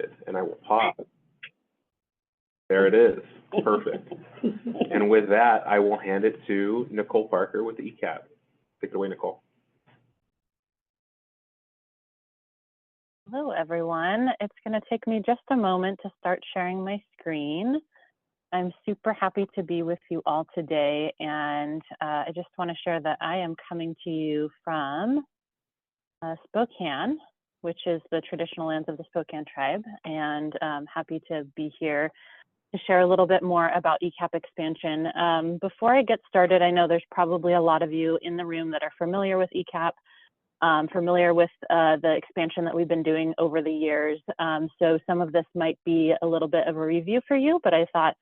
started, and I will pause. There it is. Perfect. And with that, I will hand it to Nicole Parker with ECAP. Take it away, Nicole. Hello, everyone. It's going to take me just a moment to start sharing my screen. I'm super happy to be with you all today, and I just want to share that I am coming to you from Spokane, which is the traditional lands of the Spokane tribe, and I'm happy to be here to share a little bit more about ECAP expansion. Before I get started, I know there's probably a lot of you in the room that are familiar with ECAP, familiar with the expansion that we've been doing over the years. So some of this might be a little bit of a review for you, but I thought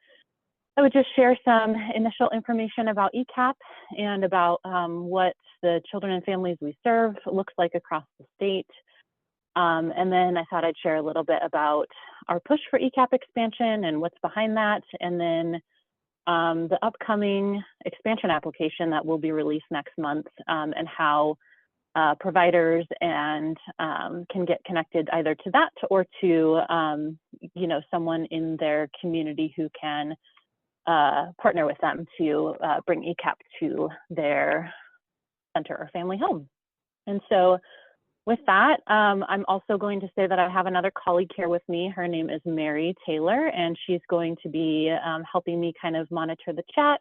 I would just share some initial information about ECAP and about what the children and families we serve looks like across the state. And then I thought I'd share a little bit about our push for ECAP expansion and what's behind that, and then the upcoming expansion application that will be released next month, and how providers and can get connected either to that or to someone in their community who can partner with them to bring ECAP to their center or family home. And so with that, I'm also going to say that I have another colleague here with me. Her name is Mary Taylor, and she's going to be helping me kind of monitor the chat,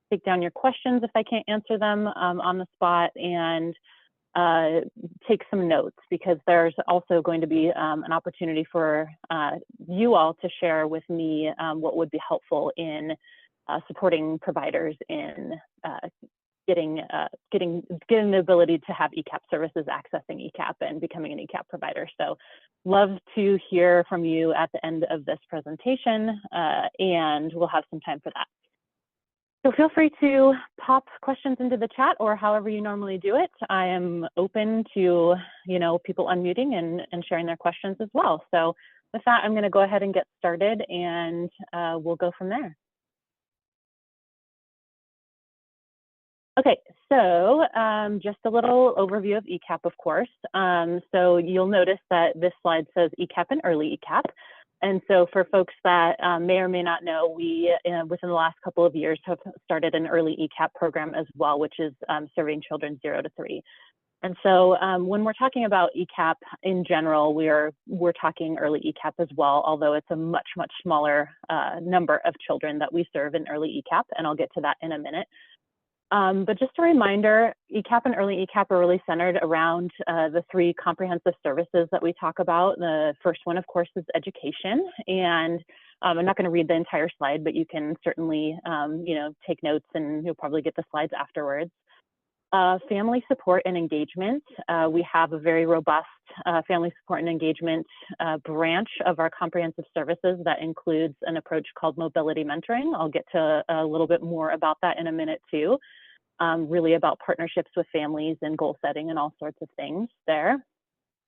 take down your questions if I can't answer them on the spot, and take some notes, because there's also going to be an opportunity for you all to share with me what would be helpful in supporting providers in getting the ability to have ECAP services, accessing ECAP, and becoming an ECAP provider. So love to hear from you at the end of this presentation, and we'll have some time for that. So feel free to pop questions into the chat, or however you normally do it. I am open to people unmuting and sharing their questions as well. So with that, I'm going to go ahead and get started, and we'll go from there. Okay, so just a little overview of ECAP, of course. So you'll notice that this slide says ECAP and early ECAP. And so for folks that may or may not know, we, within the last couple of years, have started an early ECAP program as well, which is serving children 0 to 3. And so when we're talking about ECAP in general, we're talking early ECAP as well, although it's a much, much smaller number of children that we serve in early ECAP, and I'll get to that in a minute. But just a reminder, ECAP and early ECAP are really centered around the 3 comprehensive services that we talk about. The first one, of course, is education. And I'm not going to read the entire slide, but you can certainly, take notes, and you'll probably get the slides afterwards. Family support and engagement. We have a very robust family support and engagement branch of our comprehensive services that includes an approach called mobility mentoring. I'll get to a little bit more about that in a minute too. Really about partnerships with families and goal setting and all sorts of things there.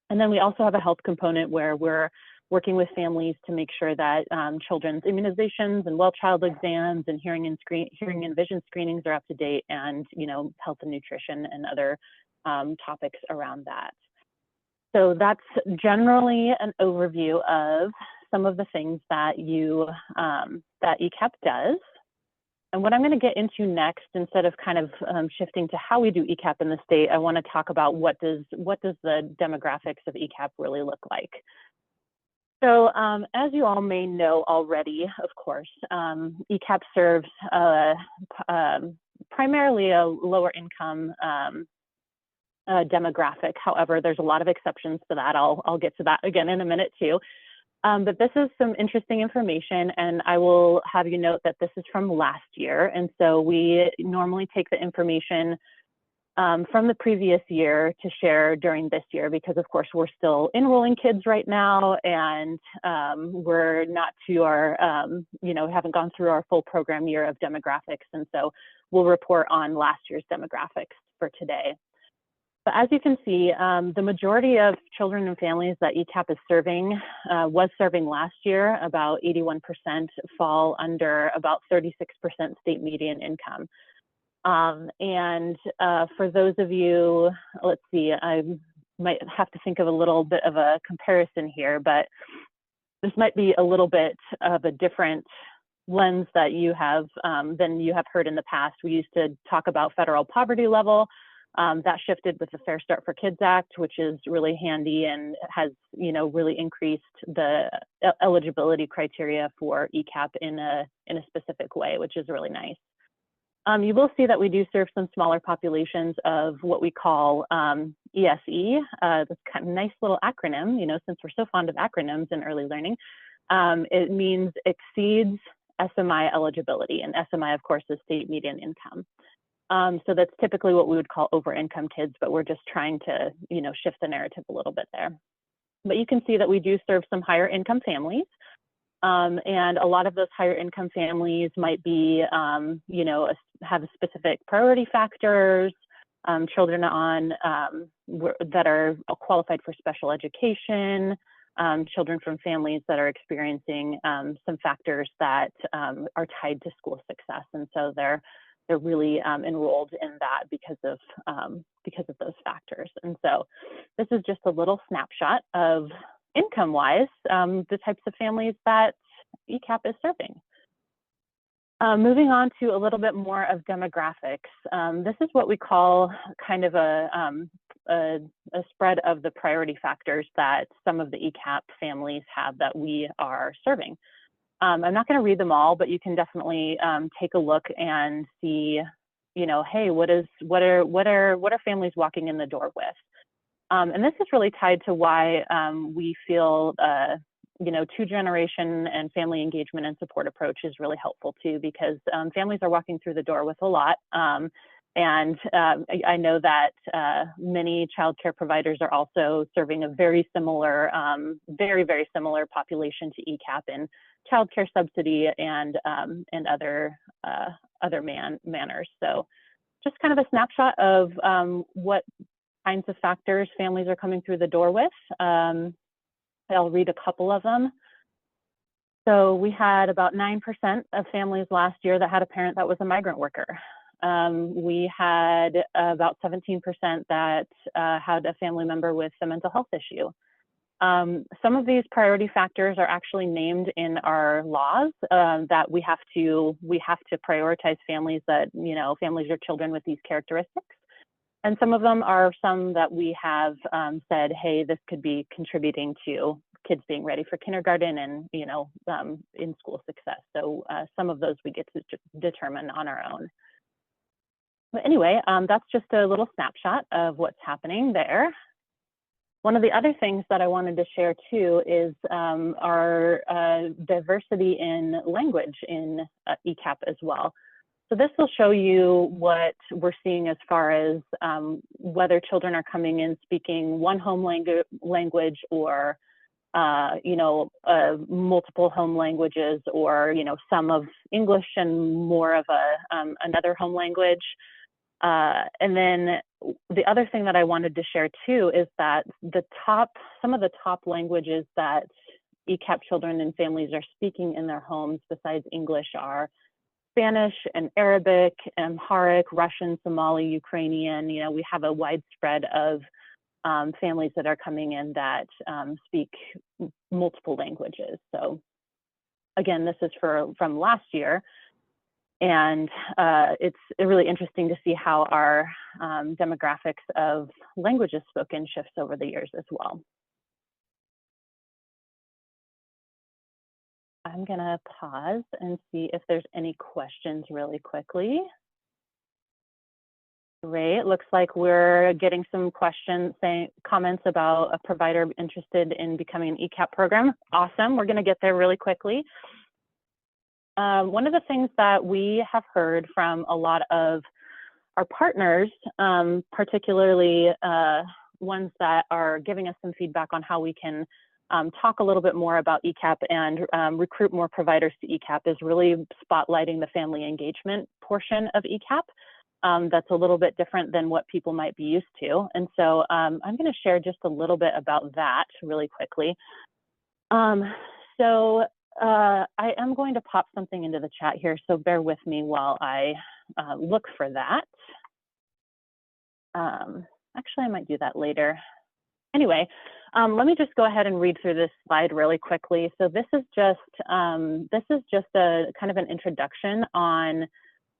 And then we also have a health component where we're working with families to make sure that children's immunizations and well child exams and hearing and vision screenings are up to date, and health and nutrition and other topics around that. So that's generally an overview of some of the things that that ECAP does. And what I'm going to get into next, instead of kind of shifting to how we do ECAP in the state, I want to talk about what does the demographics of ECAP really look like. So as you all may know already, of course, ECAP serves primarily a lower income demographic. However, there's a lot of exceptions to that. I'll get to that again in a minute too. But this is some interesting information, and I will have you note that this is from last year. And so we normally take the information from the previous year to share during this year, because of course we're still enrolling kids right now, and we're not to our, haven't gone through our full program year of demographics. And so we'll report on last year's demographics for today. But as you can see, the majority of children and families that ECAP is serving, was serving last year, about 81% fall under about 36% state median income. And for those of you, let's see, I might have to think of a little bit of a comparison here, but this might be a little bit of a different lens that you have than you have heard in the past. We used to talk about federal poverty level. That shifted with the Fair Start for Kids Act, which is really handy and has, really increased the eligibility criteria for ECAP in a specific way, which is really nice. You will see that we do serve some smaller populations of what we call ESE. This kind of nice little acronym, since we're so fond of acronyms in early learning. It means exceeds SMI eligibility, and SMI, of course, is state median income. So that's typically what we would call over-income kids, but we're just trying to, shift the narrative a little bit there. But you can see that we do serve some higher income families. And a lot of those higher income families might be, have specific priority factors, children on that are qualified for special education, children from families that are experiencing some factors that are tied to school success, and so they're really enrolled in that because of those factors. And so this is just a little snapshot of income-wise the types of families that ECAP is serving. Moving on to a little bit more of demographics. This is what we call kind of a spread of the priority factors that some of the ECAP families have that we are serving. I'm not going to read them all, but you can definitely take a look and see, hey, what are families walking in the door with? And this is really tied to why we feel, two-generation and family engagement and support approach is really helpful too, because families are walking through the door with a lot. And I know that many childcare providers are also serving a very similar, very, very similar population to ECAP in childcare subsidy and other manners. So just kind of a snapshot of what kinds of factors families are coming through the door with. I'll read a couple of them. So we had about 9% of families last year that had a parent that was a migrant worker. We had about 17% that had a family member with a mental health issue. Some of these priority factors are actually named in our laws that we have to prioritize families that, families or children with these characteristics. And some of them are some that we have said, hey, this could be contributing to kids being ready for kindergarten and, in school success. So some of those we get to determine on our own. But anyway, that's just a little snapshot of what's happening there. One of the other things that I wanted to share too is our diversity in language in ECAP as well. So this will show you what we're seeing as far as whether children are coming in speaking one home language or, multiple home languages, or, some of English and more of another home language. And then the other thing that I wanted to share too is that some of the top languages that ECAP children and families are speaking in their homes besides English are Spanish and Arabic, Amharic, Russian, Somali, Ukrainian. We have a wide spread of families that are coming in that speak multiple languages. So again, this is from last year. And it's really interesting to see how our demographics of languages spoken shifts over the years as well. I'm going to pause and see if there's any questions really quickly. Great. Looks like we're getting some questions, comments about a provider interested in becoming an ECAP program. Awesome. We're going to get there really quickly. One of the things that we have heard from a lot of our partners, particularly ones that are giving us some feedback on how we can talk a little bit more about ECAP and recruit more providers to ECAP, is really spotlighting the family engagement portion of ECAP. That's a little bit different than what people might be used to. And so I'm going to share just a little bit about that really quickly. I am going to pop something into the chat here, so bear with me while I look for that. Actually, I might do that later. Anyway, Let me just go ahead and read through this slide really quickly. So this is just a kind of an introduction on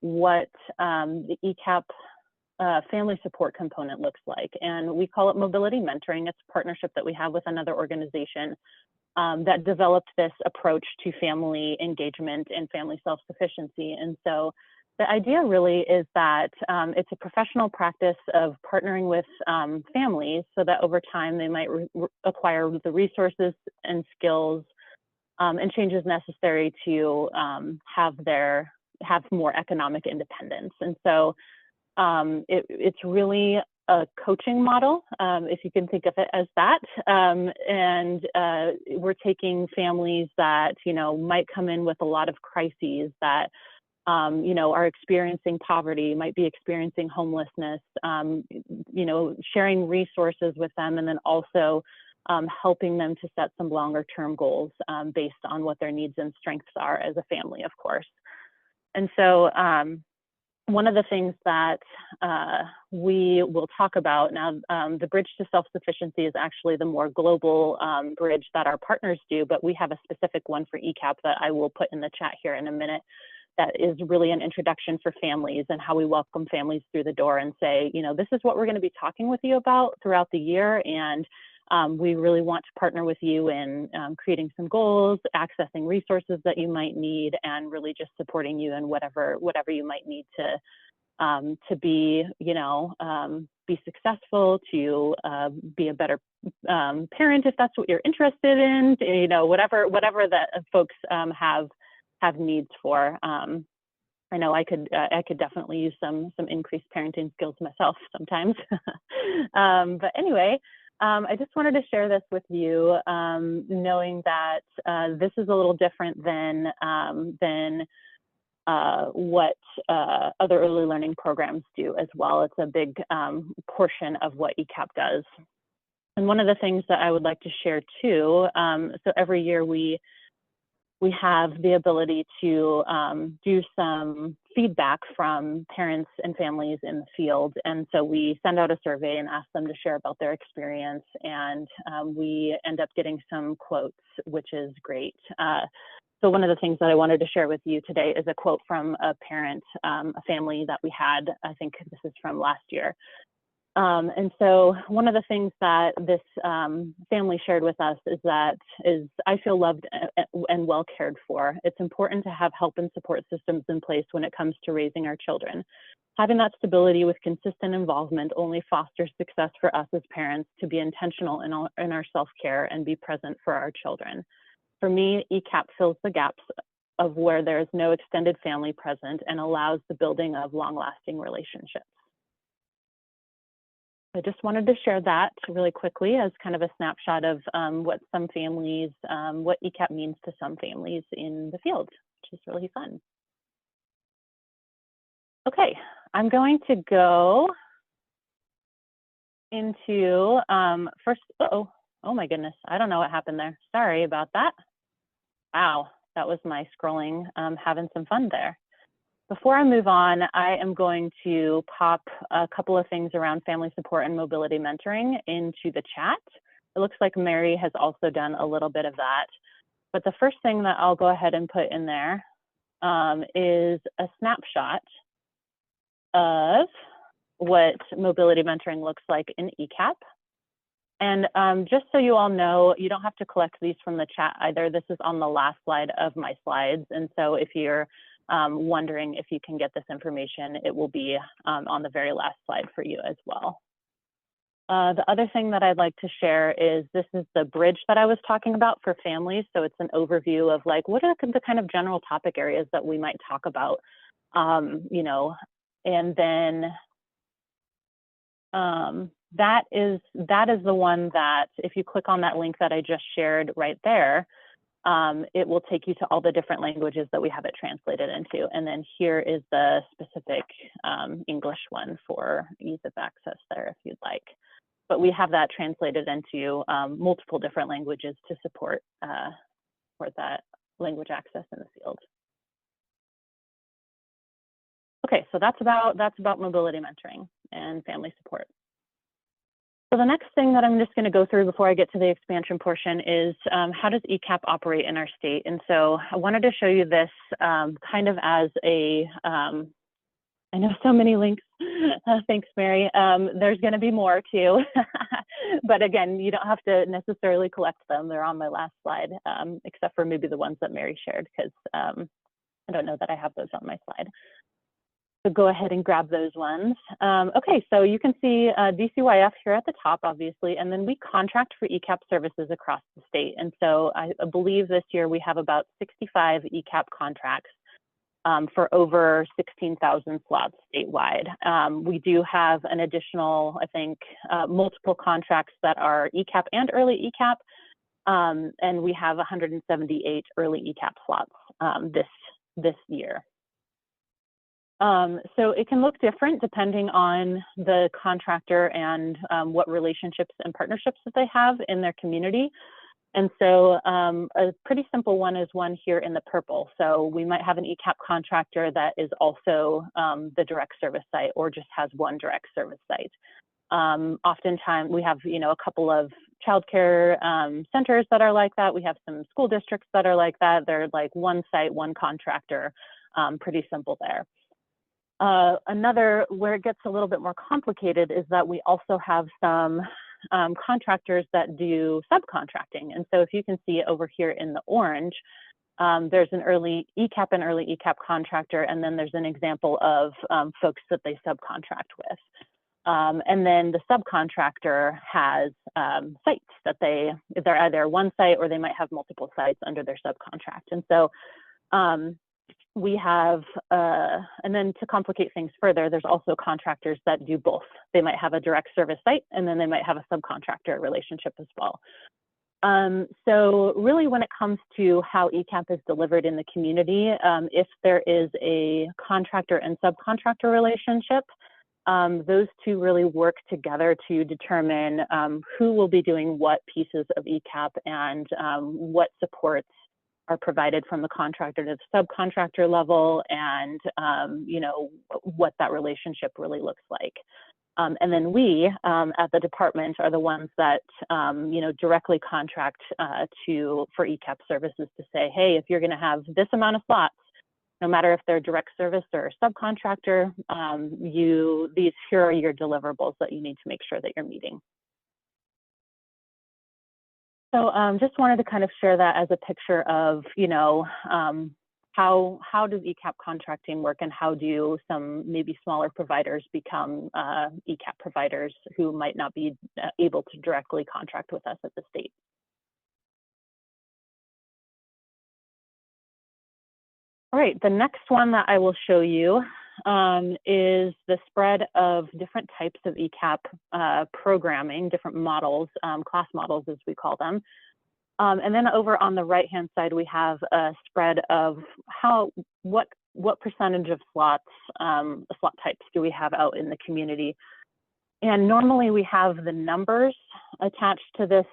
what the ECAP family support component looks like. And we call it mobility mentoring. It's a partnership that we have with another organization that developed this approach to family engagement and family self-sufficiency. And so the idea really is that it's a professional practice of partnering with families so that over time they might acquire the resources and skills and changes necessary to have more economic independence. And so it's really a coaching model, if you can think of it as that. And we're taking families that, might come in with a lot of crises, that, are experiencing poverty, might be experiencing homelessness, sharing resources with them, and then also helping them to set some longer term goals based on what their needs and strengths are as a family, of course. And so one of the things that we will talk about now, the Bridge to Self-Sufficiency is actually the more global bridge that our partners do, but we have a specific one for ECAP that I will put in the chat here in a minute. That is really an introduction for families and how we welcome families through the door and say, this is what we're going to be talking with you about throughout the year. And we really want to partner with you in creating some goals, accessing resources that you might need, and really just supporting you in whatever you might need to be, be successful, to be a better parent if that's what you're interested in, whatever that folks have needs for. I know I could definitely use some increased parenting skills myself sometimes. But anyway, I just wanted to share this with you, knowing that this is a little different than what other early learning programs do as well. It's a big portion of what ECAP does. And one of the things that I would like to share too, so every year we have the ability to do some feedback from parents and families in the field. And so we send out a survey and ask them to share about their experience. And we end up getting some quotes, which is great. So one of the things that I wanted to share with you today is a quote from a parent, a family that we had. I think this is from last year. And so one of the things that this family shared with us is I feel loved and well cared for. It's important to have help and support systems in place when it comes to raising our children. Having that stability with consistent involvement only fosters success for us as parents to be intentional in our self-care and be present for our children. For me, ECAP fills the gaps of where there is no extended family present and allows the building of long-lasting relationships. I just wanted to share that really quickly as kind of a snapshot of what ECAP means to some families in the field, which is really fun. Okay, I'm going to go into first, oh my goodness, I don't know what happened there. Sorry about that. Wow, that was my scrolling, having some fun there. Before I move on, I am going to pop a couple of things around family support and mobility mentoring into the chat. It looks like Mary has also done a little bit of that. But the first thing that I'll go ahead and put in there is a snapshot of what mobility mentoring looks like in ECAP. And just so you all know, you don't have to collect these from the chat either. This is on the last slide of my slides. And so if you're wondering if you can get this information, it will be on the very last slide for you as well. The other thing that I'd like to share is this is the bridge that I was talking about for families. So it's an overview of like, what are the kind of general topic areas that we might talk about, and then that is the one that if you click on that link that I just shared right there, it will take you to all the different languages that we have it translated into. And then here is the specific English one for ease of access there if you'd like. But we have that translated into multiple different languages to support that language access in the field. Okay, so that's about mobility mentoring and family support. So the next thing that I'm just going to go through before I get to the expansion portion is how does ECAP operate in our state? And so I wanted to show you this kind of as a, I know so many links, thanks Mary. There's going to be more too, but again, you don't have to necessarily collect them. They're on my last slide, except for maybe the ones that Mary shared, because I don't know that I have those on my slide. So go ahead and grab those ones. Okay, so you can see DCYF here at the top, obviously, and then we contract for ECAP services across the state. And so I believe this year we have about 65 ECAP contracts for over 16,000 slots statewide. We do have an additional, I think, multiple contracts that are ECAP and early ECAP, and we have 178 early ECAP slots this year. So it can look different depending on the contractor and what relationships and partnerships that they have in their community. And so a pretty simple one is one here in the purple. So we might have an ECAP contractor that is also the direct service site or just has one direct service site. Oftentimes we have, a couple of childcare centers that are like that. We have some school districts that are like that. They're like one site, one contractor, pretty simple there. Another, where it gets a little bit more complicated, is that we also have some contractors that do subcontracting. And so if you can see over here in the orange, there's an early ECAP and early ECAP contractor, and then there's an example of folks that they subcontract with. And then the subcontractor has sites that they're either one site or they might have multiple sites under their subcontract. And so we have, and then to complicate things further, there's also contractors that do both. They might have a direct service site, and then they might have a subcontractor relationship as well. So really when it comes to how ECAP is delivered in the community, if there is a contractor and subcontractor relationship, those two really work together to determine who will be doing what pieces of ECAP and what supports are provided from the contractor to the subcontractor level, and what that relationship really looks like. And then we at the department are the ones that directly contract for ECAP services to say, hey, if you're going to have this amount of slots, no matter if they're direct service or subcontractor, here are your deliverables that you need to make sure that you're meeting. So just wanted to kind of share that as a picture of, how does ECAP contracting work, and how do some maybe smaller providers become ECAP providers who might not be able to directly contract with us at the state. All right, the next one that I will show you is the spread of different types of ECAP programming, different models, class models as we call them. And then over on the right-hand side, we have a spread of what percentage of slots, slot types do we have out in the community. And normally we have the numbers attached to this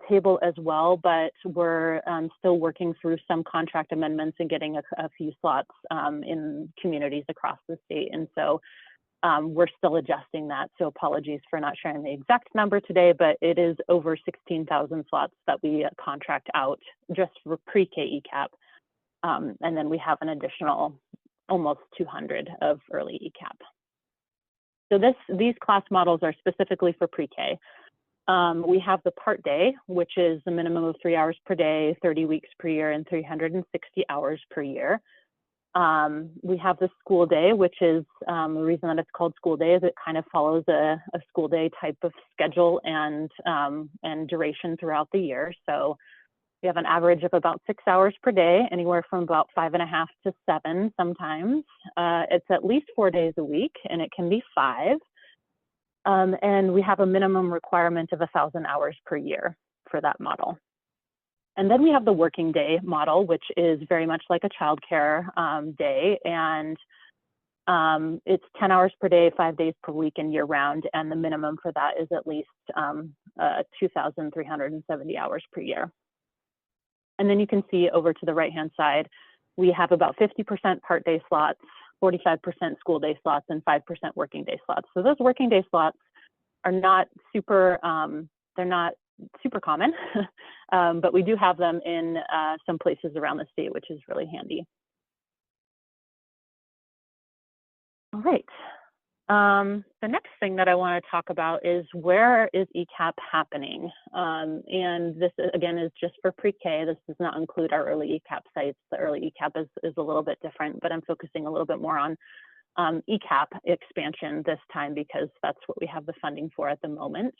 table as well, but we're still working through some contract amendments and getting a few slots in communities across the state. And so we're still adjusting that. So apologies for not sharing the exact number today, but it is over 16,000 slots that we contract out just for pre-K ECAP. And then we have an additional almost 200 of early ECAP. So these class models are specifically for pre-K. We have the part day, which is the minimum of 3 hours per day, 30 weeks per year, and 360 hours per year. We have the school day, which is the reason that it's called school day is it kind of follows a school day type of schedule and duration throughout the year. So we have an average of about 6 hours per day, anywhere from about 5.5 to 7 sometimes. It's at least 4 days a week, and it can be 5. And we have a minimum requirement of 1,000 hours per year for that model. And then we have the working day model, which is very much like a childcare day, and it's 10 hours per day, 5 days per week, and year round. And the minimum for that is at least 2,370 hours per year. And then you can see over to the right-hand side, we have about 50% part day slots, 45% school day slots, and 5% working day slots. So those working day slots not super, they're not super common, but we do have them in some places around the state, which is really handy. All right. The next thing that I want to talk about is, where is ECAP happening? And this, again, is just for pre-K. This does not include our early ECAP sites. The early ECAP is a little bit different, but I'm focusing a little bit more on ECAP expansion this time because that's what we have the funding for at the moment.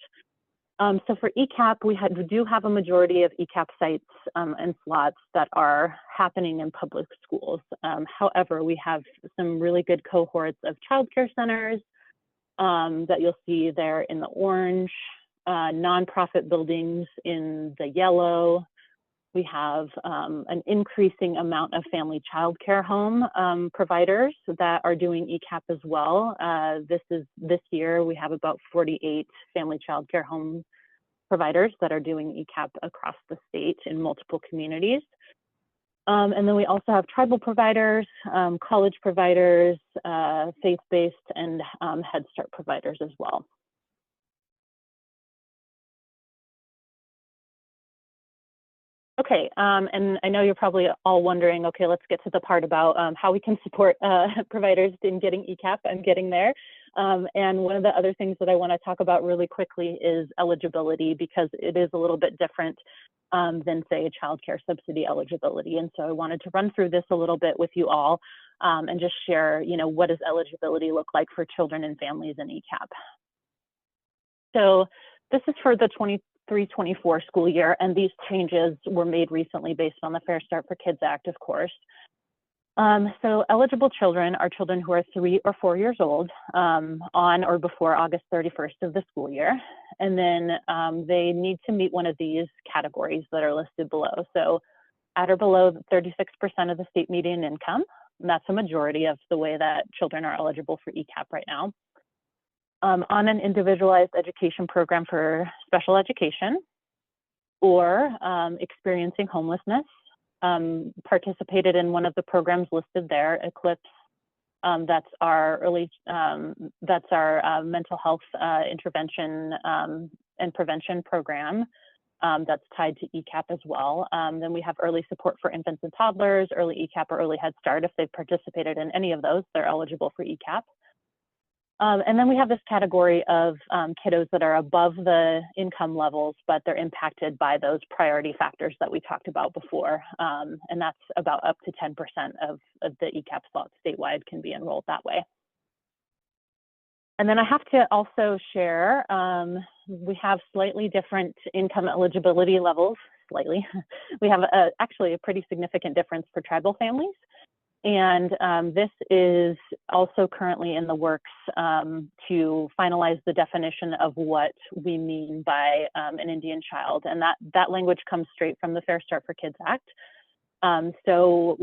So for ECAP, we do have a majority of ECAP sites and slots that are happening in public schools. However, we have some really good cohorts of childcare centers that you'll see there in the orange, nonprofit buildings in the yellow. We have an increasing amount of family childcare home providers that are doing ECAP as well. This year, we have about 48 family childcare home providers that are doing ECAP across the state in multiple communities. And then we also have tribal providers, college providers, faith-based, and Head Start providers as well. Okay, and I know you're probably all wondering, okay, let's get to the part about how we can support providers in getting ECAP. I'm getting there. And one of the other things that I want to talk about really quickly is eligibility, because it is a little bit different than, say, child care subsidy eligibility. And so I wanted to run through this a little bit with you all and just share, what does eligibility look like for children and families in ECAP. So this is for the 23-24 school year, and these changes were made recently based on the Fair Start for Kids Act, of course. So eligible children are children who are 3 or 4 years old on or before August 31st of the school year. And then they need to meet one of these categories that are listed below. So at or below 36% of the state median income, and that's a majority of the way that children are eligible for ECAP right now. On an individualized education program for special education, or experiencing homelessness, participated in one of the programs listed there, Eclipse. That's our mental health intervention and prevention program that's tied to ECAP as well. Then we have early support for infants and toddlers, early ECAP or early Head Start. If they've participated in any of those, they're eligible for ECAP. And then we have this category of kiddos that are above the income levels, but they're impacted by those priority factors that we talked about before. And that's about up to 10% of the ECAP slots statewide can be enrolled that way. And then I have to also share, we have slightly different income eligibility levels, slightly. We have actually a pretty significant difference for tribal families. And this is also currently in the works to finalize the definition of what we mean by an Indian child. And that language comes straight from the Fair Start for Kids Act. So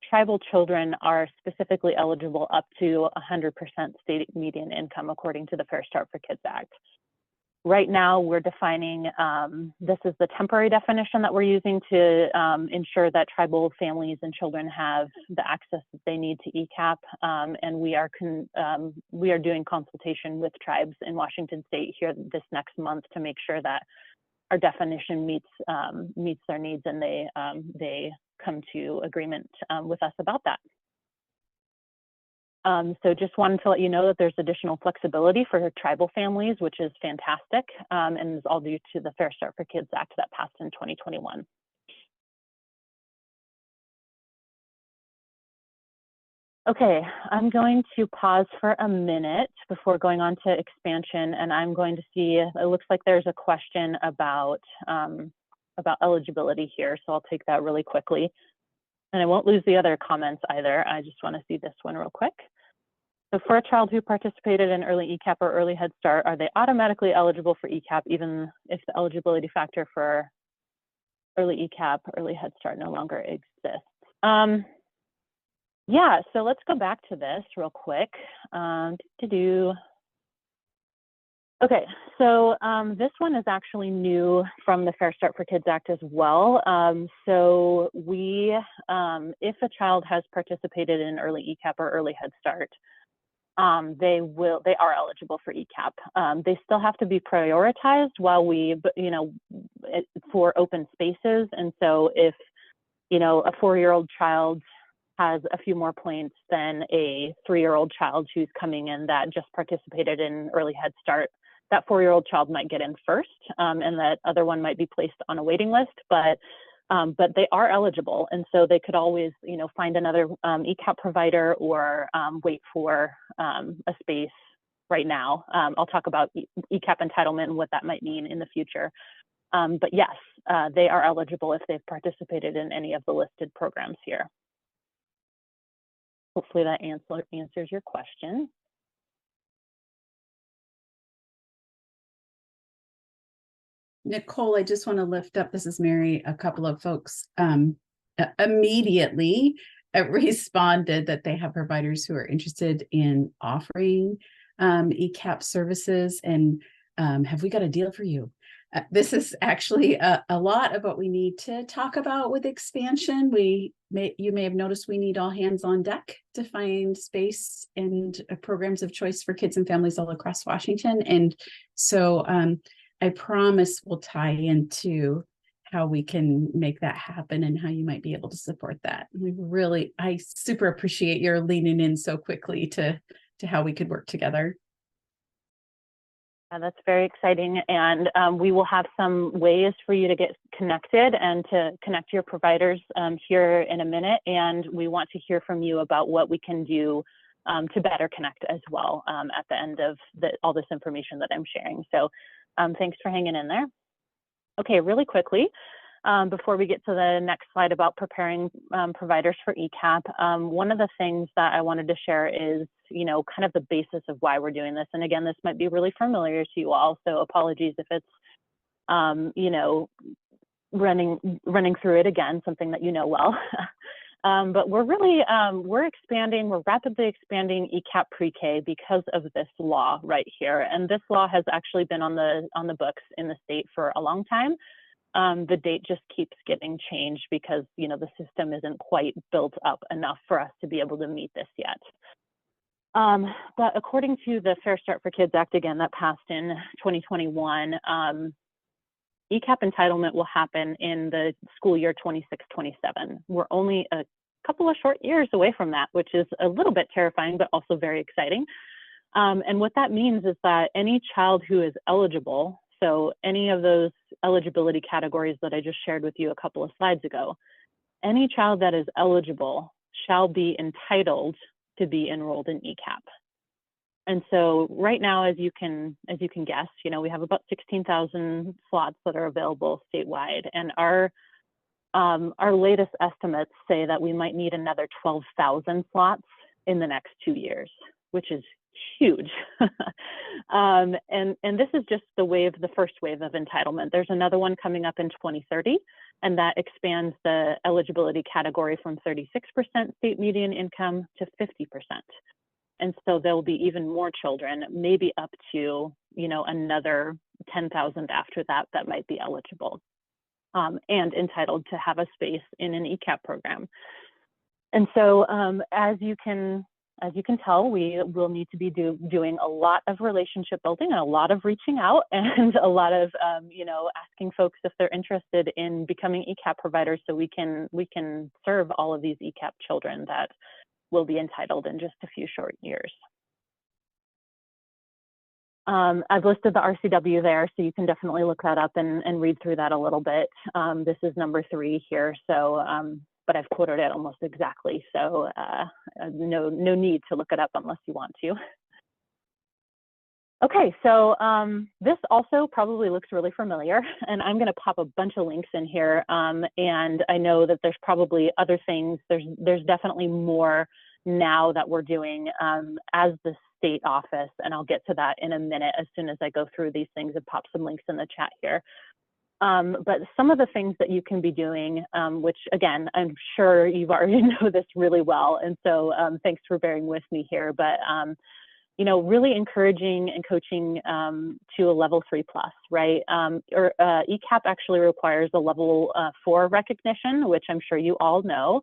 tribal children are specifically eligible up to 100% state median income according to the Fair Start for Kids Act. Right now, we're defining, this is the temporary definition that we're using to ensure that tribal families and children have the access that they need to ECAP. And we are doing consultation with tribes in Washington State here this next month to make sure that our definition meets their needs, and they come to agreement with us about that. So just wanted to let you know that there's additional flexibility for tribal families, which is fantastic, and is all due to the Fair Start for Kids Act that passed in 2021. Okay, I'm going to pause for a minute before going on to expansion, and I'm going to see, it looks like there's a question about eligibility here, so I'll take that really quickly. And I won't lose the other comments either. I just want to see this one real quick. So for a child who participated in early ECAP or early Head Start, are they automatically eligible for ECAP even if the eligibility factor for early ECAP, early Head Start no longer exists? Yeah, so let's go back to this real quick. Okay, so this one is actually new from the Fair Start for Kids Act as well. So if a child has participated in early ECAP or early Head Start, they are eligible for ECAP. They still have to be prioritized while we, for open spaces. And so if, a 4-year-old child has a few more points than a 3-year-old child who's coming in that just participated in early Head Start, that 4-year-old child might get in first, and that other one might be placed on a waiting list, but they are eligible. And so they could always, find another ECAP provider or wait for a space right now. I'll talk about ECAP entitlement and what that might mean in the future. But yes, they are eligible if they've participated in any of the listed programs here. Hopefully that answers your question. Nicole, I just want to lift up, this is Mary, a couple of folks immediately responded that they have providers who are interested in offering ECAP services, and have we got a deal for you? This is actually a lot of what we need to talk about with expansion. You may have noticed we need all hands on deck to find space and programs of choice for kids and families all across Washington. And so I promise we'll tie into how we can make that happen and how you might be able to support that. I super appreciate your leaning in so quickly to how we could work together. That's very exciting. And we will have some ways for you to get connected and to connect your providers here in a minute. And we want to hear from you about what we can do to better connect as well at the end of all this information that I'm sharing. So thanks for hanging in there. Okay, really quickly, before we get to the next slide about preparing providers for ECAP, one of the things that I wanted to share is, kind of the basis of why we're doing this. And again, this might be really familiar to you all, so apologies if it's, running through it again, something that you know well. But we're really, we're rapidly expanding ECAP pre-K because of this law right here. And this law has actually been on the books in the state for a long time. The date just keeps getting changed because, the system isn't quite built up enough for us to be able to meet this yet. But according to the Fair Start for Kids Act, again, that passed in 2021, ECAP entitlement will happen in the school year 26-27. We're only a couple of short years away from that, which is a little bit terrifying, but also very exciting. And what that means is that any child who is eligible, so any of those eligibility categories that I just shared with you a couple of slides ago, any child that is eligible shall be entitled to be enrolled in ECAP. And so right now, as you can guess, we have about 16,000 slots that are available statewide, and our latest estimates say that we might need another 12,000 slots in the next 2 years, which is huge. And this is just the first wave of entitlement. There's another one coming up in 2030, and that expands the eligibility category from 36% state median income to 50%. And so there will be even more children, maybe up to, another 10,000 after that might be eligible and entitled to have a space in an ECAP program. And so as you can tell, we will need to be doing a lot of relationship building and a lot of reaching out and a lot of, asking folks if they're interested in becoming ECAP providers so we can serve all of these ECAP children that will be entitled in just a few short years. I've listed the RCW there, so you can definitely look that up and read through that a little bit. This is number 3 here, so but I've quoted it almost exactly, so no need to look it up unless you want to. Okay, so this also probably looks really familiar, and I'm going to pop a bunch of links in here, and I know that there's probably other things. There's definitely more now that we're doing as the state office, and I'll get to that in a minute as soon as I go through these things and pop some links in the chat here. But some of the things that you can be doing, which again, I'm sure you've already know this really well, and so thanks for bearing with me here, but really encouraging and coaching to a level 3+, right? ECAP actually requires a level 4 recognition, which I'm sure you all know.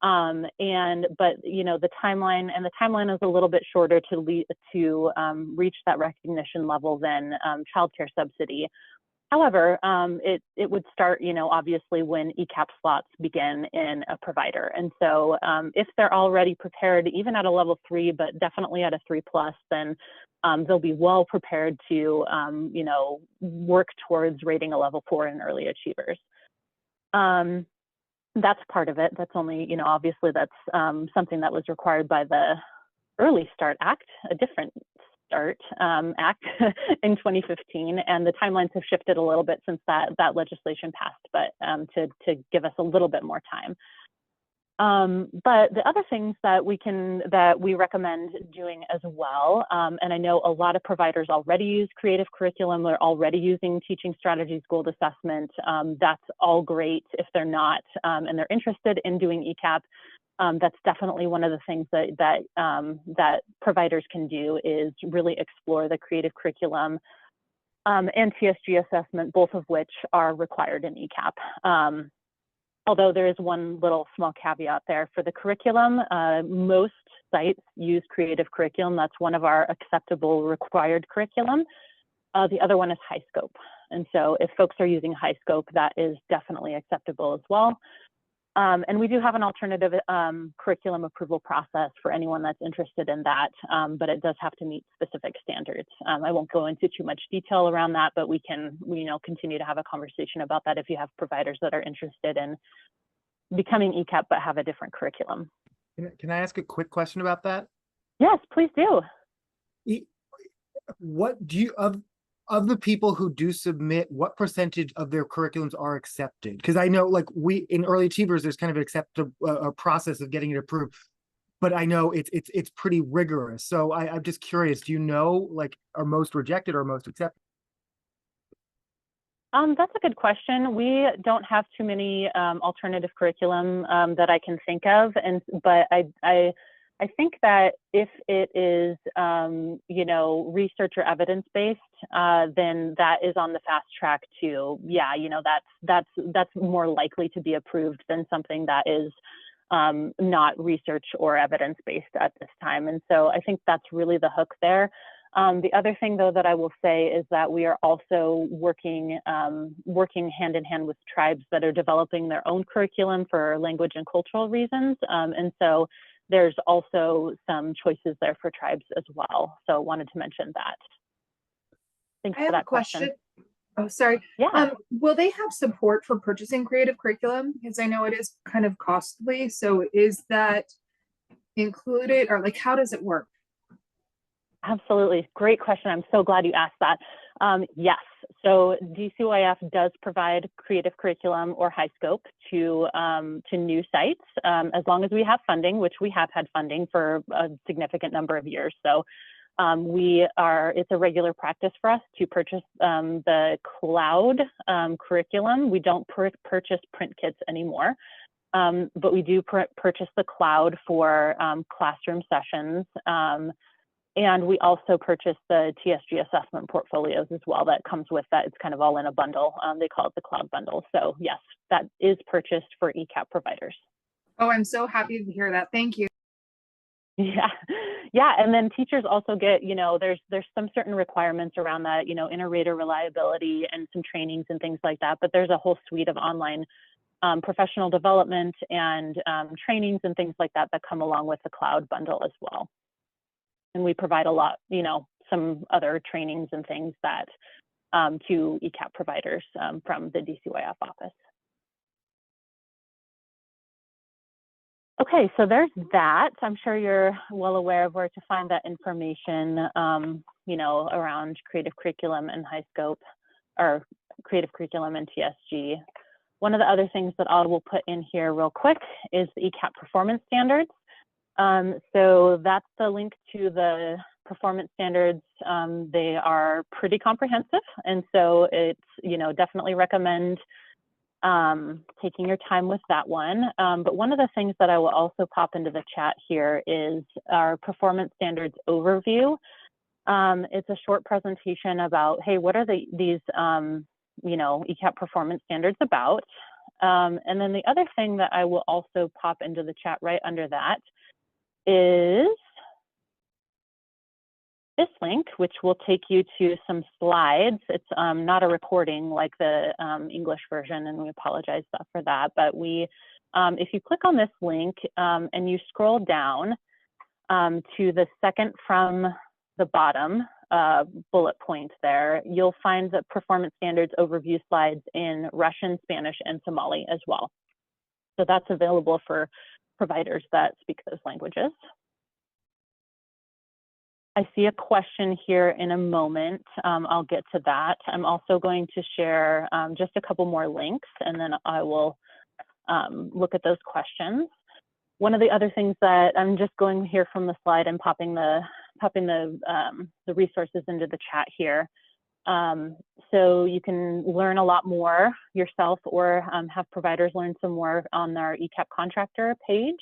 But the timeline is a little bit shorter to reach that recognition level than childcare subsidy. However, it would start, obviously when ECAP slots begin in a provider. And so if they're already prepared, even at a level 3, but definitely at a 3+, then they'll be well prepared to, work towards rating a level 4 in early achievers. That's part of it. That's only, obviously that's something that was required by the Early Start Act, a different START Act in 2015, and the timelines have shifted a little bit since that legislation passed, but to give us a little bit more time. But the other things that we recommend doing as well, and I know a lot of providers already use creative curriculum, they're already using teaching strategies, goal assessment. That's all great. If they're not and they're interested in doing ECAP, that's definitely one of the things that providers can do, is really explore the creative curriculum and TSG assessment, both of which are required in ECAP. Although there is one little small caveat there. For the curriculum, most sites use creative curriculum. That's one of our acceptable required curriculum. The other one is high scope. And so if folks are using high scope, that is definitely acceptable as well. And we do have an alternative curriculum approval process for anyone that's interested in that, but it does have to meet specific standards. I won't go into too much detail around that, but we can, continue to have a conversation about that if you have providers that are interested in becoming ECAP but have a different curriculum. Can I ask a quick question about that? Yes, please do. What do you, of the people who do submit, what percentage of their curriculums are accepted? Because I know, like, we in Early Achievers, there's kind of a process of getting it approved, but I know it's pretty rigorous. So I'm just curious, do you know, like, are most rejected or most accepted? That's a good question. We don't have too many alternative curriculum that I can think of, but I think that if it is, research or evidence-based, then that is on the fast track to, that's more likely to be approved than something that is not research or evidence-based at this time. And so I think that's really the hook there. The other thing, though, that I will say is that we are also working hand in hand with tribes that are developing their own curriculum for language and cultural reasons. And so there's also some choices there for tribes as well. So wanted to mention that. Thanks for that question. Oh, sorry. Yeah. Will they have support for purchasing creative curriculum? Because I know it is kind of costly. So is that included, or like, how does it work? Absolutely. Great question. I'm so glad you asked that. Yes. So DCYF does provide creative curriculum or high scope to new sites, as long as we have funding, which we have had funding for a significant number of years. So it's a regular practice for us to purchase the cloud curriculum. We don't purchase print kits anymore, but we do purchase the cloud for classroom sessions. And we also purchase the TSG assessment portfolios as well. That comes with that. It's kind of all in a bundle. They call it the cloud bundle. So yes, that is purchased for ECAP providers. Oh, I'm so happy to hear that. Thank you. Yeah. Yeah. And then teachers also get, there's some certain requirements around that, inter-rater reliability and some trainings and things like that. But there's a whole suite of online professional development and trainings and things like that that come along with the cloud bundle as well. And we provide a lot, some other trainings and things that to ECAP providers from the DCYF office. Okay, so there's that. I'm sure you're well aware of where to find that information, around creative curriculum and high scope, or creative curriculum and TSG. One of the other things that I will put in here real quick is the ECAP performance standards. So that's the link to the performance standards. They are pretty comprehensive. And so it's, definitely recommend taking your time with that one. But one of the things that I will also pop into the chat here is our performance standards overview. It's a short presentation about, hey, what are these, ECAP performance standards about? And then the other thing that I will also pop into the chat right under that is this link, which will take you to some slides. It's not a recording like the English version, and we apologize for that. But if you click on this link and you scroll down to the second from the bottom bullet point there, you'll find the performance standards overview slides in Russian, Spanish, and Somali as well. So that's available for providers that speak those languages. I see a question here in a moment. I'll get to that. I'm also going to share just a couple more links, and then I will look at those questions. One of the other things that I'm just going here from the slide and popping the resources into the chat here. So you can learn a lot more yourself, or have providers learn some more on our ECAP contractor page.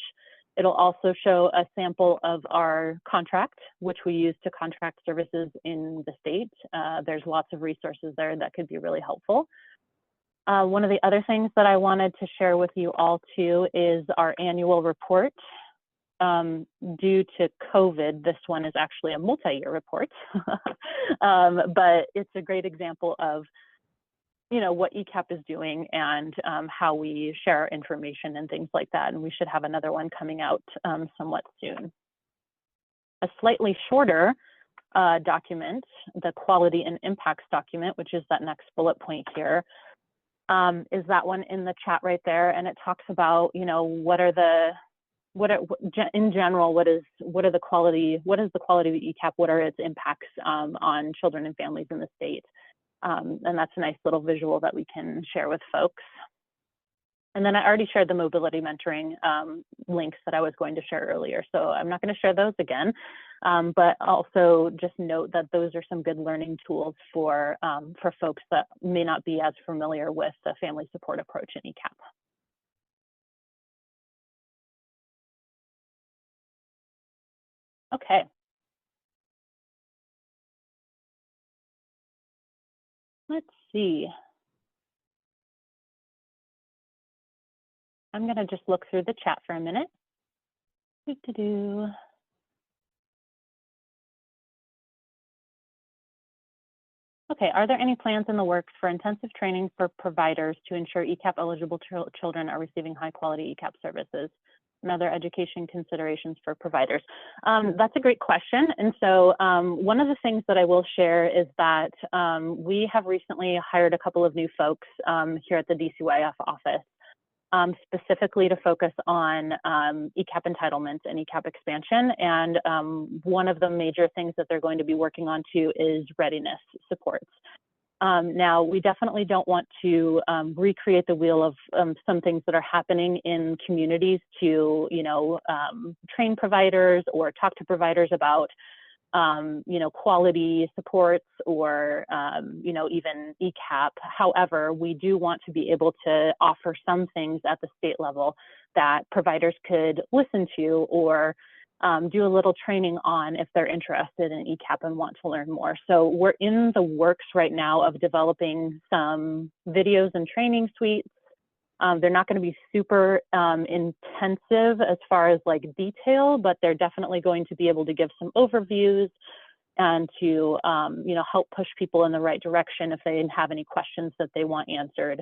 It'll also show a sample of our contract, which we use to contract services in the state. There's lots of resources there that could be really helpful. One of the other things that I wanted to share with you all too is our annual report. Due to COVID, this one is actually a multi-year report, but it's a great example of what ECAP is doing and how we share our information and things like that. And we should have another one coming out somewhat soon. A slightly shorter document, the quality and impacts document, which is that next bullet point here, is that one in the chat right there. And it talks about, in general, what is the quality of ECAP? What are its impacts on children and families in the state? And that's a nice little visual that we can share with folks. And then I already shared the mobility mentoring links that I was going to share earlier, so I'm not going to share those again, but also just note that those are some good learning tools for folks that may not be as familiar with the family support approach in ECAP. Okay. Let's see. I'm going to just look through the chat for a minute. Okay, are there any plans in the works for intensive training for providers to ensure ECAP eligible children are receiving high quality ECAP services and other education considerations for providers? That's a great question. And so one of the things that I will share is that we have recently hired a couple of new folks here at the DCYF office, specifically to focus on ECAP entitlement and ECAP expansion. And one of the major things that they're going to be working on too is readiness supports. Now, we definitely don't want to recreate the wheel of some things that are happening in communities to, train providers or talk to providers about quality supports or, even ECAP. However, we do want to be able to offer some things at the state level that providers could listen to or do a little training on if they're interested in ECAP and want to learn more. So we're in the works right now of developing some videos and training suites. They're not going to be super intensive as far as like detail, but they're definitely going to be able to give some overviews and to help push people in the right direction if they have any questions that they want answered.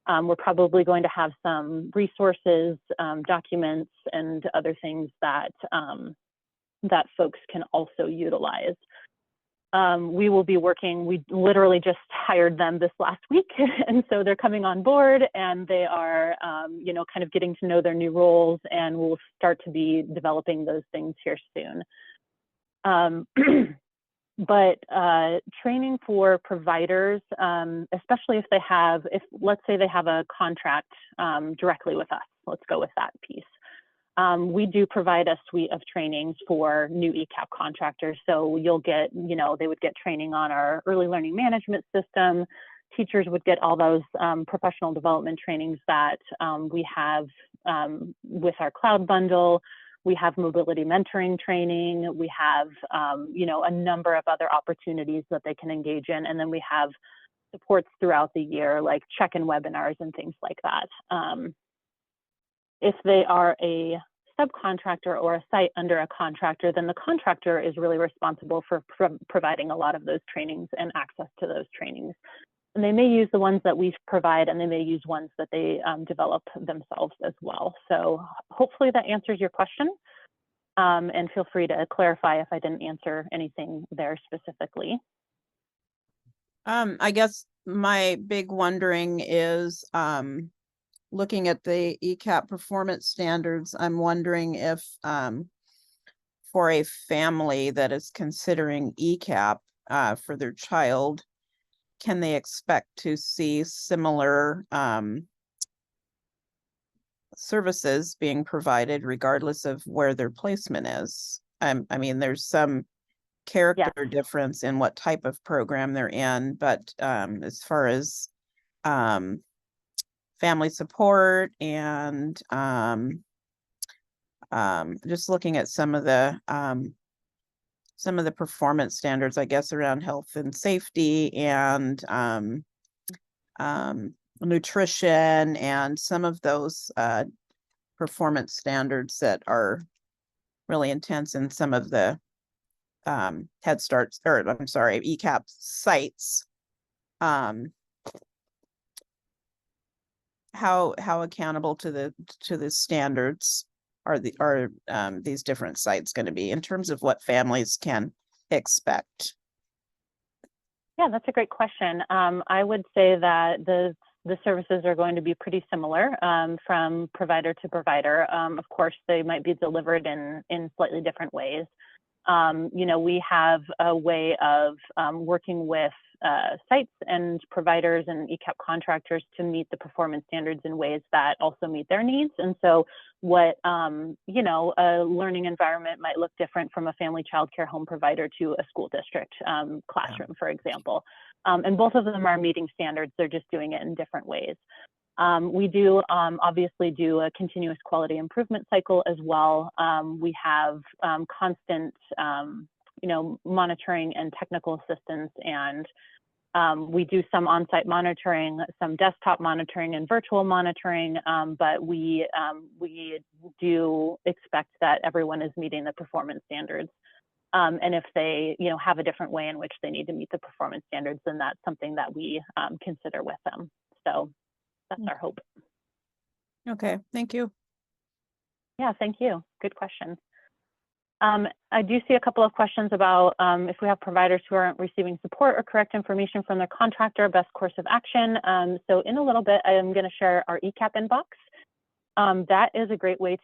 We're probably going to have some resources, documents, and other things that that folks can also utilize. We will be working, we literally just hired them this last week, and so they're coming on board and they are, kind of getting to know their new roles, and we'll start to be developing those things here soon. But training for providers, especially if let's say they have a contract directly with us, let's go with that piece. We do provide a suite of trainings for new ECAP contractors. So you'll get, they would get training on our early learning management system. Teachers would get all those professional development trainings that we have with our cloud bundle. We have mobility mentoring training. We have, a number of other opportunities that they can engage in. And then we have supports throughout the year, like check-in webinars and things like that. If they are a subcontractor or a site under a contractor, then the contractor is really responsible for providing a lot of those trainings and access to those trainings. And they may use the ones that we provide, and they may use ones that they develop themselves as well. So hopefully that answers your question. And feel free to clarify if I didn't answer anything there specifically. I guess my big wondering is, looking at the ECAP performance standards, I'm wondering if for a family that is considering ECAP for their child, can they expect to see similar services being provided regardless of where their placement is? I mean, there's some character difference in what type of program they're in, but as far as family support and just looking at some of the performance standards, I guess, around health and safety and nutrition and some of those performance standards that are really intense in some of the Head Starts, or I'm sorry, ECAP sites. How accountable to the standards are these different sites going to be in terms of what families can expect? Yeah, that's a great question. I would say that the services are going to be pretty similar from provider to provider. Of course, they might be delivered in slightly different ways. You know, we have a way of working with sites and providers and ECAP contractors to meet the performance standards in ways that also meet their needs. And so what, you know, a learning environment might look different from a family child care home provider to a school district classroom, for example. And both of them are meeting standards. They're just doing it in different ways. We do obviously do a continuous quality improvement cycle as well. We have constant, you know, monitoring and technical assistance, and we do some on-site monitoring, some desktop monitoring and virtual monitoring, but we do expect that everyone is meeting the performance standards. And if they, you know, have a different way in which they need to meet the performance standards, then that's something that we consider with them. So that's our hope. Okay, thank you. Yeah, thank you. Good question. I do see a couple of questions about if we have providers who aren't receiving support or correct information from their contractor, best course of action. So in a little bit, I am going to share our ECAP inbox. That is a great way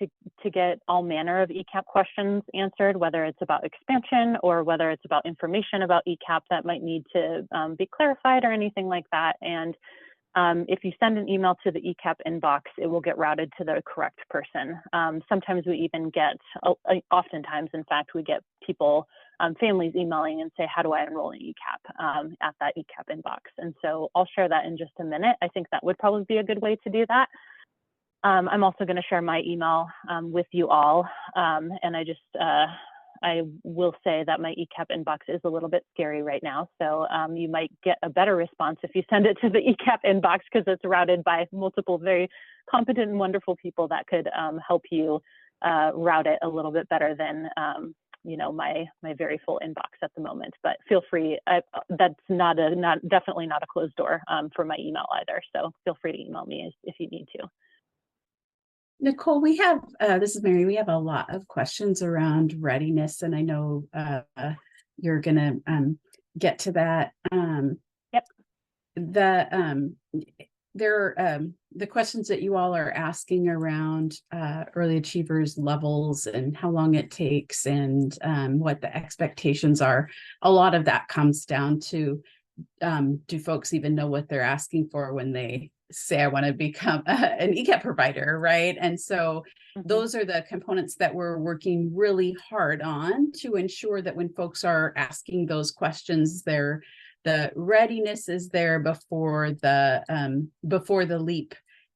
to get all manner of ECAP questions answered, whether it's about expansion or whether it's about information about ECAP that might need to be clarified or anything like that. And if you send an email to the ECAP inbox, it will get routed to the correct person. Sometimes we even get, oftentimes, in fact, we get people, families emailing and say, how do I enroll in ECAP at that ECAP inbox? And so I'll share that in just a minute. I think that would probably be a good way to do that. I'm also going to share my email with you all. And I will say that my ECAP inbox is a little bit scary right now. So you might get a better response if you send it to the ECAP inbox, because it's routed by multiple very competent and wonderful people that could help you route it a little bit better than you know, my very full inbox at the moment. But feel free. That's definitely not a closed door for my email either. So feel free to email me if you need to. Nicole, we have, this is Mary, we have a lot of questions around readiness, and I know you're gonna get to that. Yep. The questions that you all are asking around early achievers levels and how long it takes and what the expectations are, a lot of that comes down to, do folks even know what they're asking for when they say I want to become an ECAP provider, right? And so those are the components that we're working really hard on to ensure that when folks are asking those questions, the readiness is there before the leap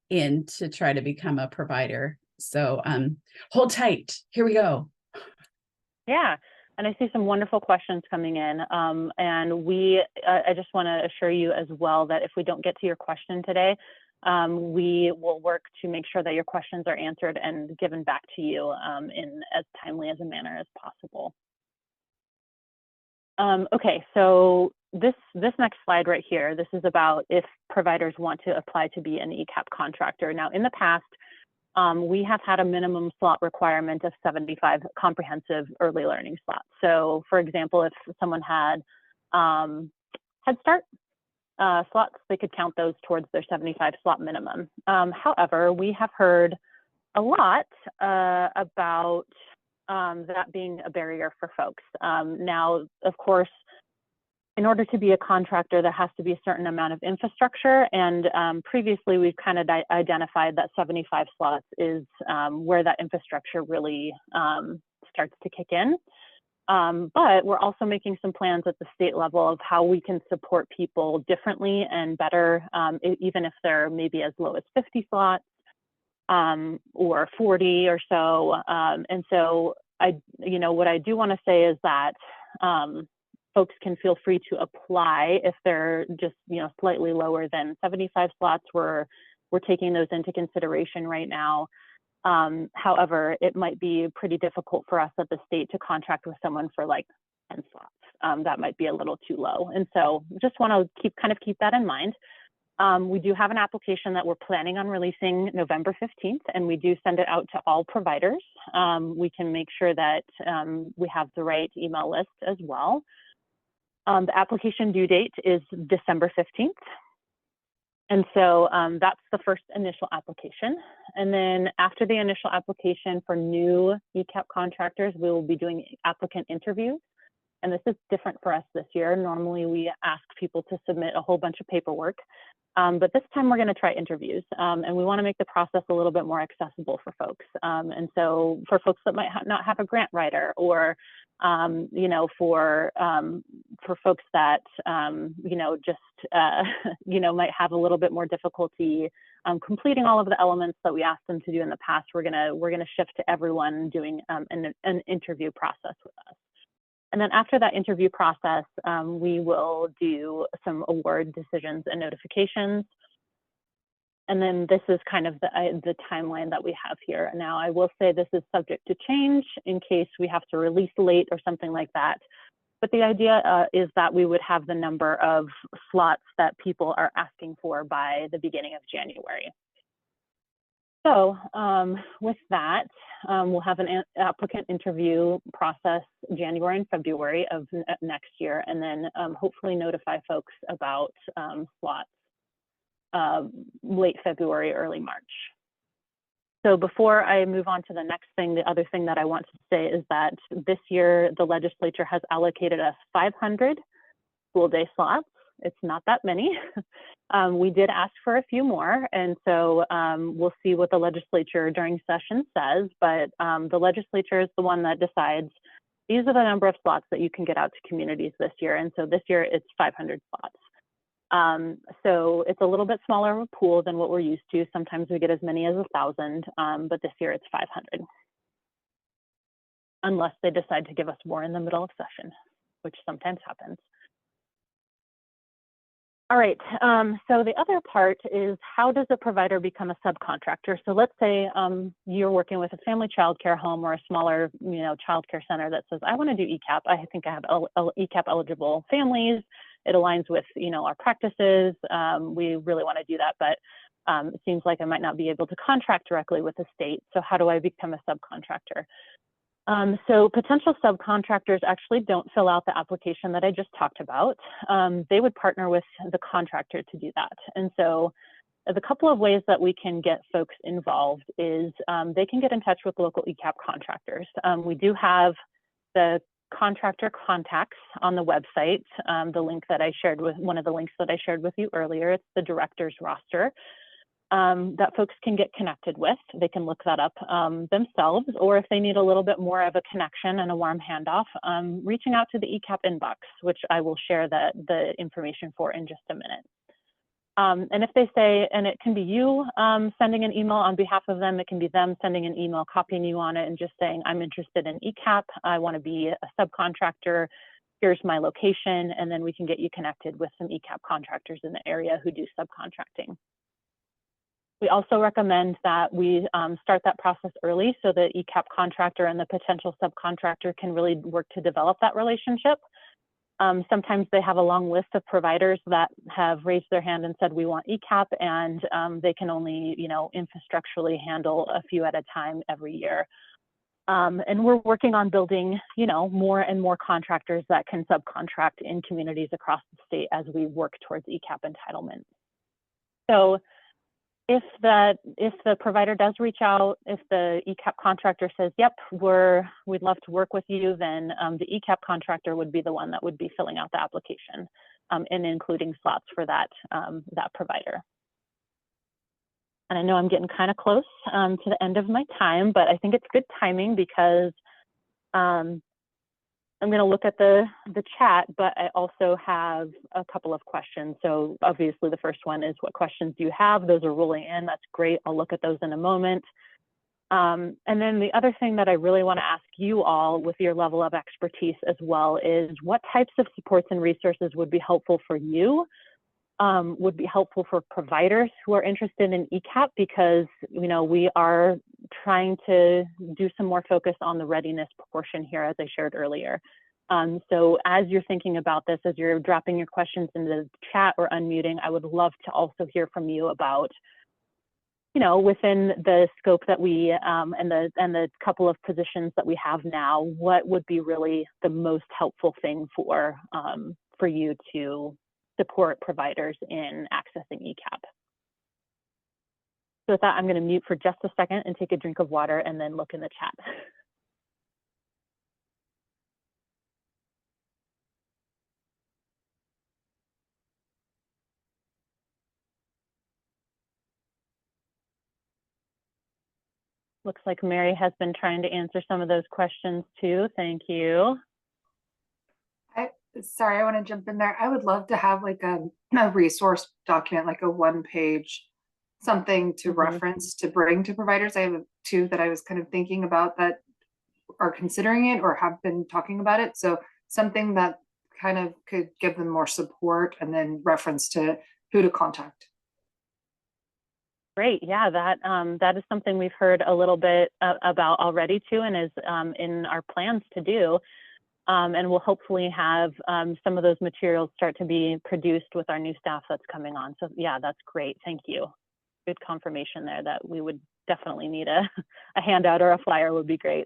in to try to become a provider. So hold tight. Here we go. Yeah. And I see some wonderful questions coming in. And I just want to assure you as well that if we don't get to your question today, we will work to make sure that your questions are answered and given back to you in as timely as a manner as possible. Okay, so this next slide right here, this is about if providers want to apply to be an ECAP contractor. Now, in the past, we have had a minimum slot requirement of 75 comprehensive early learning slots. So, for example, if someone had Head Start slots, they could count those towards their 75 slot minimum. However, we have heard a lot about that being a barrier for folks. Now, of course, in order to be a contractor, there has to be a certain amount of infrastructure. And previously, we've kind of identified that 75 slots is where that infrastructure really starts to kick in. But we're also making some plans at the state level of how we can support people differently and better, even if they're maybe as low as 50 slots or 40 or so. And so what I do want to say is that folks can feel free to apply if they're just, slightly lower than 75 slots. We're taking those into consideration right now. However, it might be pretty difficult for us at the state to contract with someone for like 10 slots. That might be a little too low. And so just want to keep that in mind. We do have an application that we're planning on releasing November 15th, and we do send it out to all providers. We can make sure that we have the right email list as well. The application due date is December 15th. And so that's the first initial application. And then after the initial application for new ECAP contractors, we will be doing applicant interviews. And this is different for us this year. Normally we ask people to submit a whole bunch of paperwork, but this time we're going to try interviews. And we want to make the process a little bit more accessible for folks. And so for folks that might not have a grant writer, or for folks that might have a little bit more difficulty completing all of the elements that we asked them to do in the past, we're gonna shift to everyone doing an interview process with us. And then after that interview process, we will do some award decisions and notifications. And then this is kind of the timeline that we have here. Now, I will say this is subject to change in case we have to release late or something like that. But the idea is that we would have the number of slots that people are asking for by the beginning of January. So with that, we'll have an applicant interview process January and February of next year, and then hopefully notify folks about slots late February, early March. So before I move on to the next thing, the other thing that I want to say is that this year the legislature has allocated us 500 school day slots. It's not that many. We did ask for a few more, and so we'll see what the legislature during session says, but the legislature is the one that decides these are the number of slots that you can get out to communities this year, and so this year it's 500 slots. So it's a little bit smaller of a pool than what we're used to. Sometimes we get as many as 1,000, but this year it's 500. Unless they decide to give us more in the middle of session, which sometimes happens. All right, so the other part is how does a provider become a subcontractor? So let's say you're working with a family childcare home or a smaller, childcare center that says, I want to do ECAP. I think I have ECAP eligible families. It aligns with, our practices. We really want to do that, but it seems like I might not be able to contract directly with the state. So how do I become a subcontractor? So potential subcontractors actually don't fill out the application that I just talked about. They would partner with the contractor to do that. And so the couple of ways that we can get folks involved is they can get in touch with local ECAP contractors. We do have the contractor contacts on the website, the link that I shared with, one of the links that I shared with you earlier, it's the director's roster. That folks can get connected with. They can look that up themselves, or if they need a little bit more of a connection and a warm handoff, reaching out to the ECAP inbox, which I will share the information for in just a minute. And if they say, and it can be you sending an email on behalf of them, it can be them sending an email, copying you on it and just saying, I'm interested in ECAP, I want to be a subcontractor, here's my location, and then we can get you connected with some ECAP contractors in the area who do subcontracting. We also recommend that we start that process early so the ECAP contractor and the potential subcontractor can really work to develop that relationship. Sometimes they have a long list of providers that have raised their hand and said, we want ECAP, and they can only, infrastructurally handle a few at a time every year. And we're working on building, more and more contractors that can subcontract in communities across the state as we work towards ECAP entitlement. So if the provider does reach out, if the ECAP contractor says, yep, we'd love to work with you, then the ECAP contractor would be the one that would be filling out the application and including slots for that provider. And I know I'm getting kind of close to the end of my time, but I think it's good timing because I'm going to look at the chat, but I also have a couple of questions. So obviously the first one is, what questions do you have? Those are rolling in. That's great. I'll look at those in a moment. And then the other thing that I really want to ask you all with your level of expertise as well is, what types of supports and resources would be helpful for you, would be helpful for providers who are interested in ECAP, because we are trying to do some more focus on the readiness portion here, as I shared earlier. So as you're thinking about this, as you're dropping your questions into the chat or unmuting, I would love to also hear from you about, within the scope that we and the couple of positions that we have now, what would be really the most helpful thing for you to support providers in accessing ECAP. So with that, I'm going to mute for just a second and take a drink of water and then look in the chat. Looks like Mary has been trying to answer some of those questions too. Thank you. Sorry, I want to jump in there. I would love to have like a resource document, like a one-page something to reference to bring to providers. I have two that I was kind of thinking about that are considering it or have been talking about it. So something that kind of could give them more support and then reference to who to contact. Great, yeah, that is something we've heard a little bit about already too, and is in our plans to do. And we'll hopefully have some of those materials start to be produced with our new staff that's coming on. So yeah, that's great, thank you. Good confirmation there that we would definitely need a handout or a flyer would be great.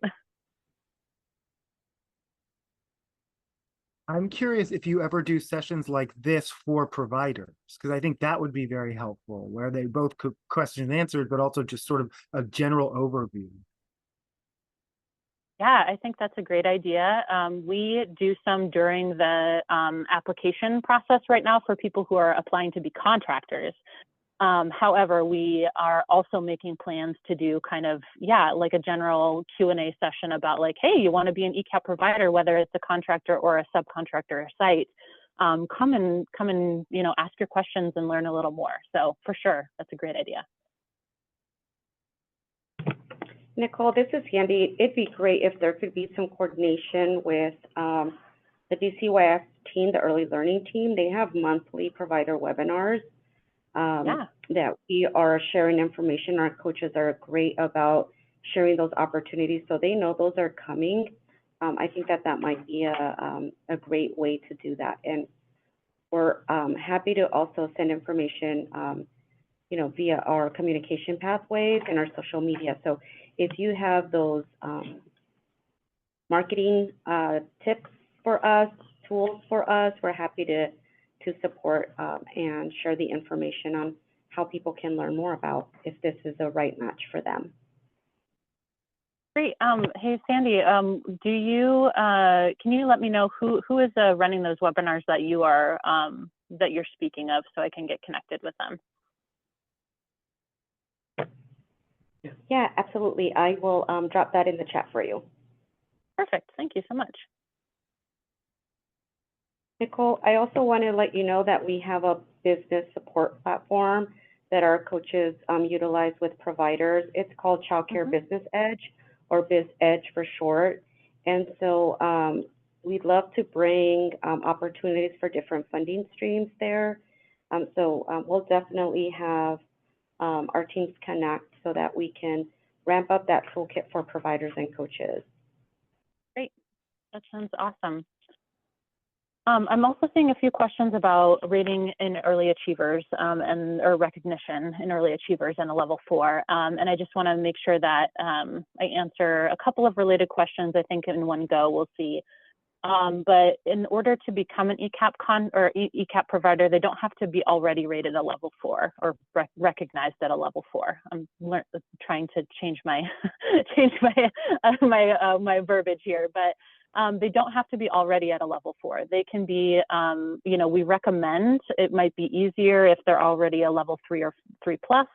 I'm curious if you ever do sessions like this for providers, because I think that would be very helpful, where they both could questions answered, but also just sort of a general overview. Yeah, I think that's a great idea. We do some during the application process right now for people who are applying to be contractors. However, we are also making plans to do kind of, like a general Q&A session about like, hey, you want to be an ECAP provider, whether it's a contractor or a subcontractor or site, come and ask your questions and learn a little more. So for sure, that's a great idea. Nicole, this is Sandy. It'd be great if there could be some coordination with the DCYF team, the early learning team. They have monthly provider webinars that we are sharing information. Our coaches are great about sharing those opportunities, so they know those are coming. I think that might be a great way to do that. And we're happy to also send information via our communication pathways and our social media. So if you have those marketing tips for us, tools for us, we're happy to support and share the information on how people can learn more about if this is a right match for them. Great. Hey, Sandy, can you let me know who is running those webinars that you are that you're speaking of, so I can get connected with them? Yeah, absolutely. I will drop that in the chat for you. Perfect. Thank you so much. Nicole, I also want to let you know that we have a business support platform that our coaches utilize with providers. It's called Child Care Business Edge, or Biz Edge for short. And so we'd love to bring opportunities for different funding streams there. We'll definitely have our teams connect so that we can ramp up that toolkit for providers and coaches. Great, that sounds awesome. I'm also seeing a few questions about rating in early achievers or recognition in early achievers and a level 4. And I just want to make sure that I answer a couple of related questions, I think, in one go. We'll see. But in order to become an ECAP ECAP provider, they don't have to be already rated a level 4 or recognized at a level 4. I'm trying to change my my verbiage here, but they don't have to be already at a level 4. They can be, you know, we recommend it might be easier if they're already a level 3 or 3 plus,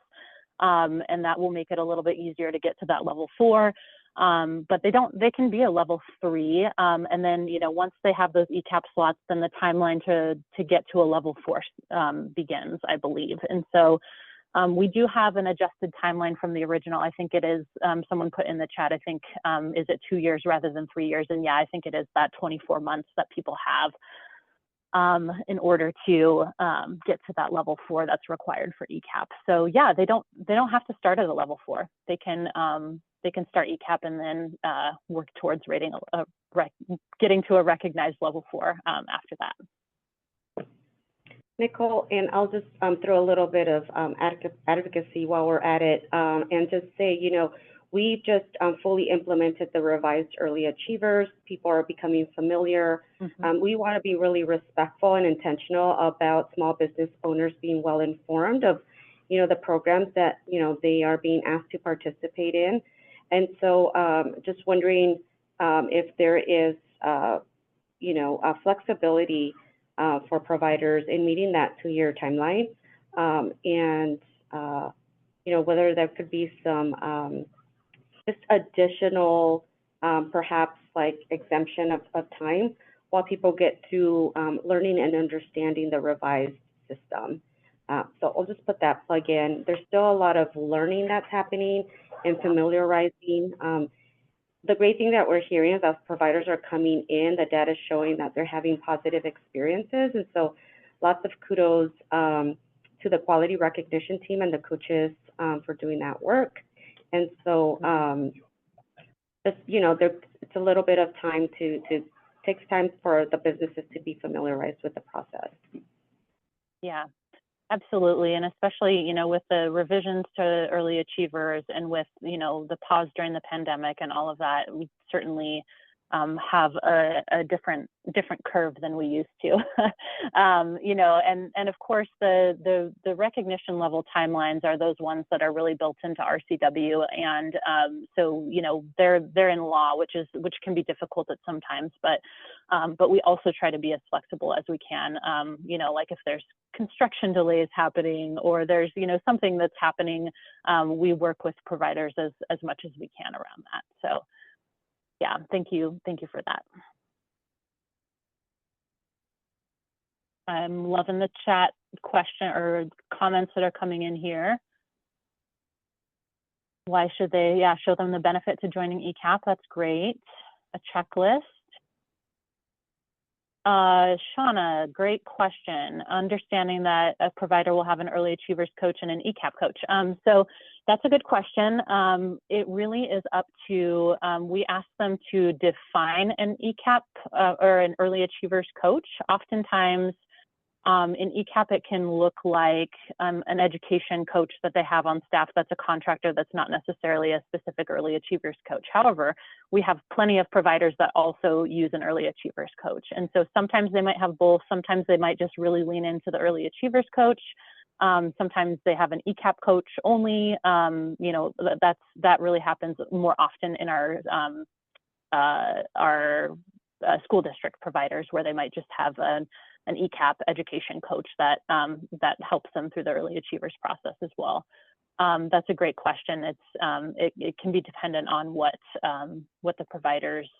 and that will make it a little bit easier to get to that level 4. But they can be a level 3. And then, you know, once they have those ECAP slots, then the timeline to get to a level 4 begins, I believe. And so we do have an adjusted timeline from the original. I think it is, someone put in the chat, I think, is it 2 years rather than 3 years? And yeah, I think it is that 24 months that people have in order to get to that level 4 that's required for ECAP. So yeah, they don't have to start at a level 4. They can start ECAP and then work towards rating getting to a recognized level 4 after that. Nicole, and I'll just throw a little bit of advocacy while we're at it, and just say, you know, we just fully implemented the revised early achievers. People are becoming familiar. We want to be really respectful and intentional about small business owners being well informed of, you know, the programs that, you know, they are being asked to participate in. And so just wondering if there is, you know, flexibility for providers in meeting that 2-year timeline, and you know, whether there could be some just additional, perhaps like exemption of time while people get through learning and understanding the revised system. So I'll just put that plug in. There's still a lot of learning that's happening and familiarizing. The great thing that we're hearing is as providers are coming in, the data is showing that they're having positive experiences. And so lots of kudos to the quality recognition team and the coaches for doing that work. And so just, you know, it's a little bit of time takes time for the businesses to be familiarized with the process. Yeah. Absolutely, and especially, you know, with the revisions to early achievers and with, you know, the pause during the pandemic and all of that, we certainly have a different curve than we used to. You know, and of course the recognition level timelines are those ones that are really built into RCW, and so, you know, they're in law, which can be difficult at sometimes, but we also try to be as flexible as we can. You know, like if there's construction delays happening or there's, you know, something that's happening, we work with providers as much as we can around that. So yeah, thank you for that. I'm loving the chat question or comments that are coming in here. Why should they, show them the benefit to joining ECAP? That's great. A checklist. Shauna, great question. Understanding that a provider will have an early achievers coach and an ECAP coach. So that's a good question. It really is up to, we ask them to define an ECAP or an early achievers coach. Oftentimes in ECAP, it can look like an education coach that they have on staff that's a contractor that's not necessarily a specific early achievers coach. However, we have plenty of providers that also use an early achievers coach. And so sometimes they might have both. Sometimes they might just really lean into the early achievers coach. Sometimes they have an ECAP coach only. You know, that really happens more often in our school district providers, where they might just have an ECAP education coach that helps them through the early achievers process as well. That's a great question. It can be dependent on what the provider's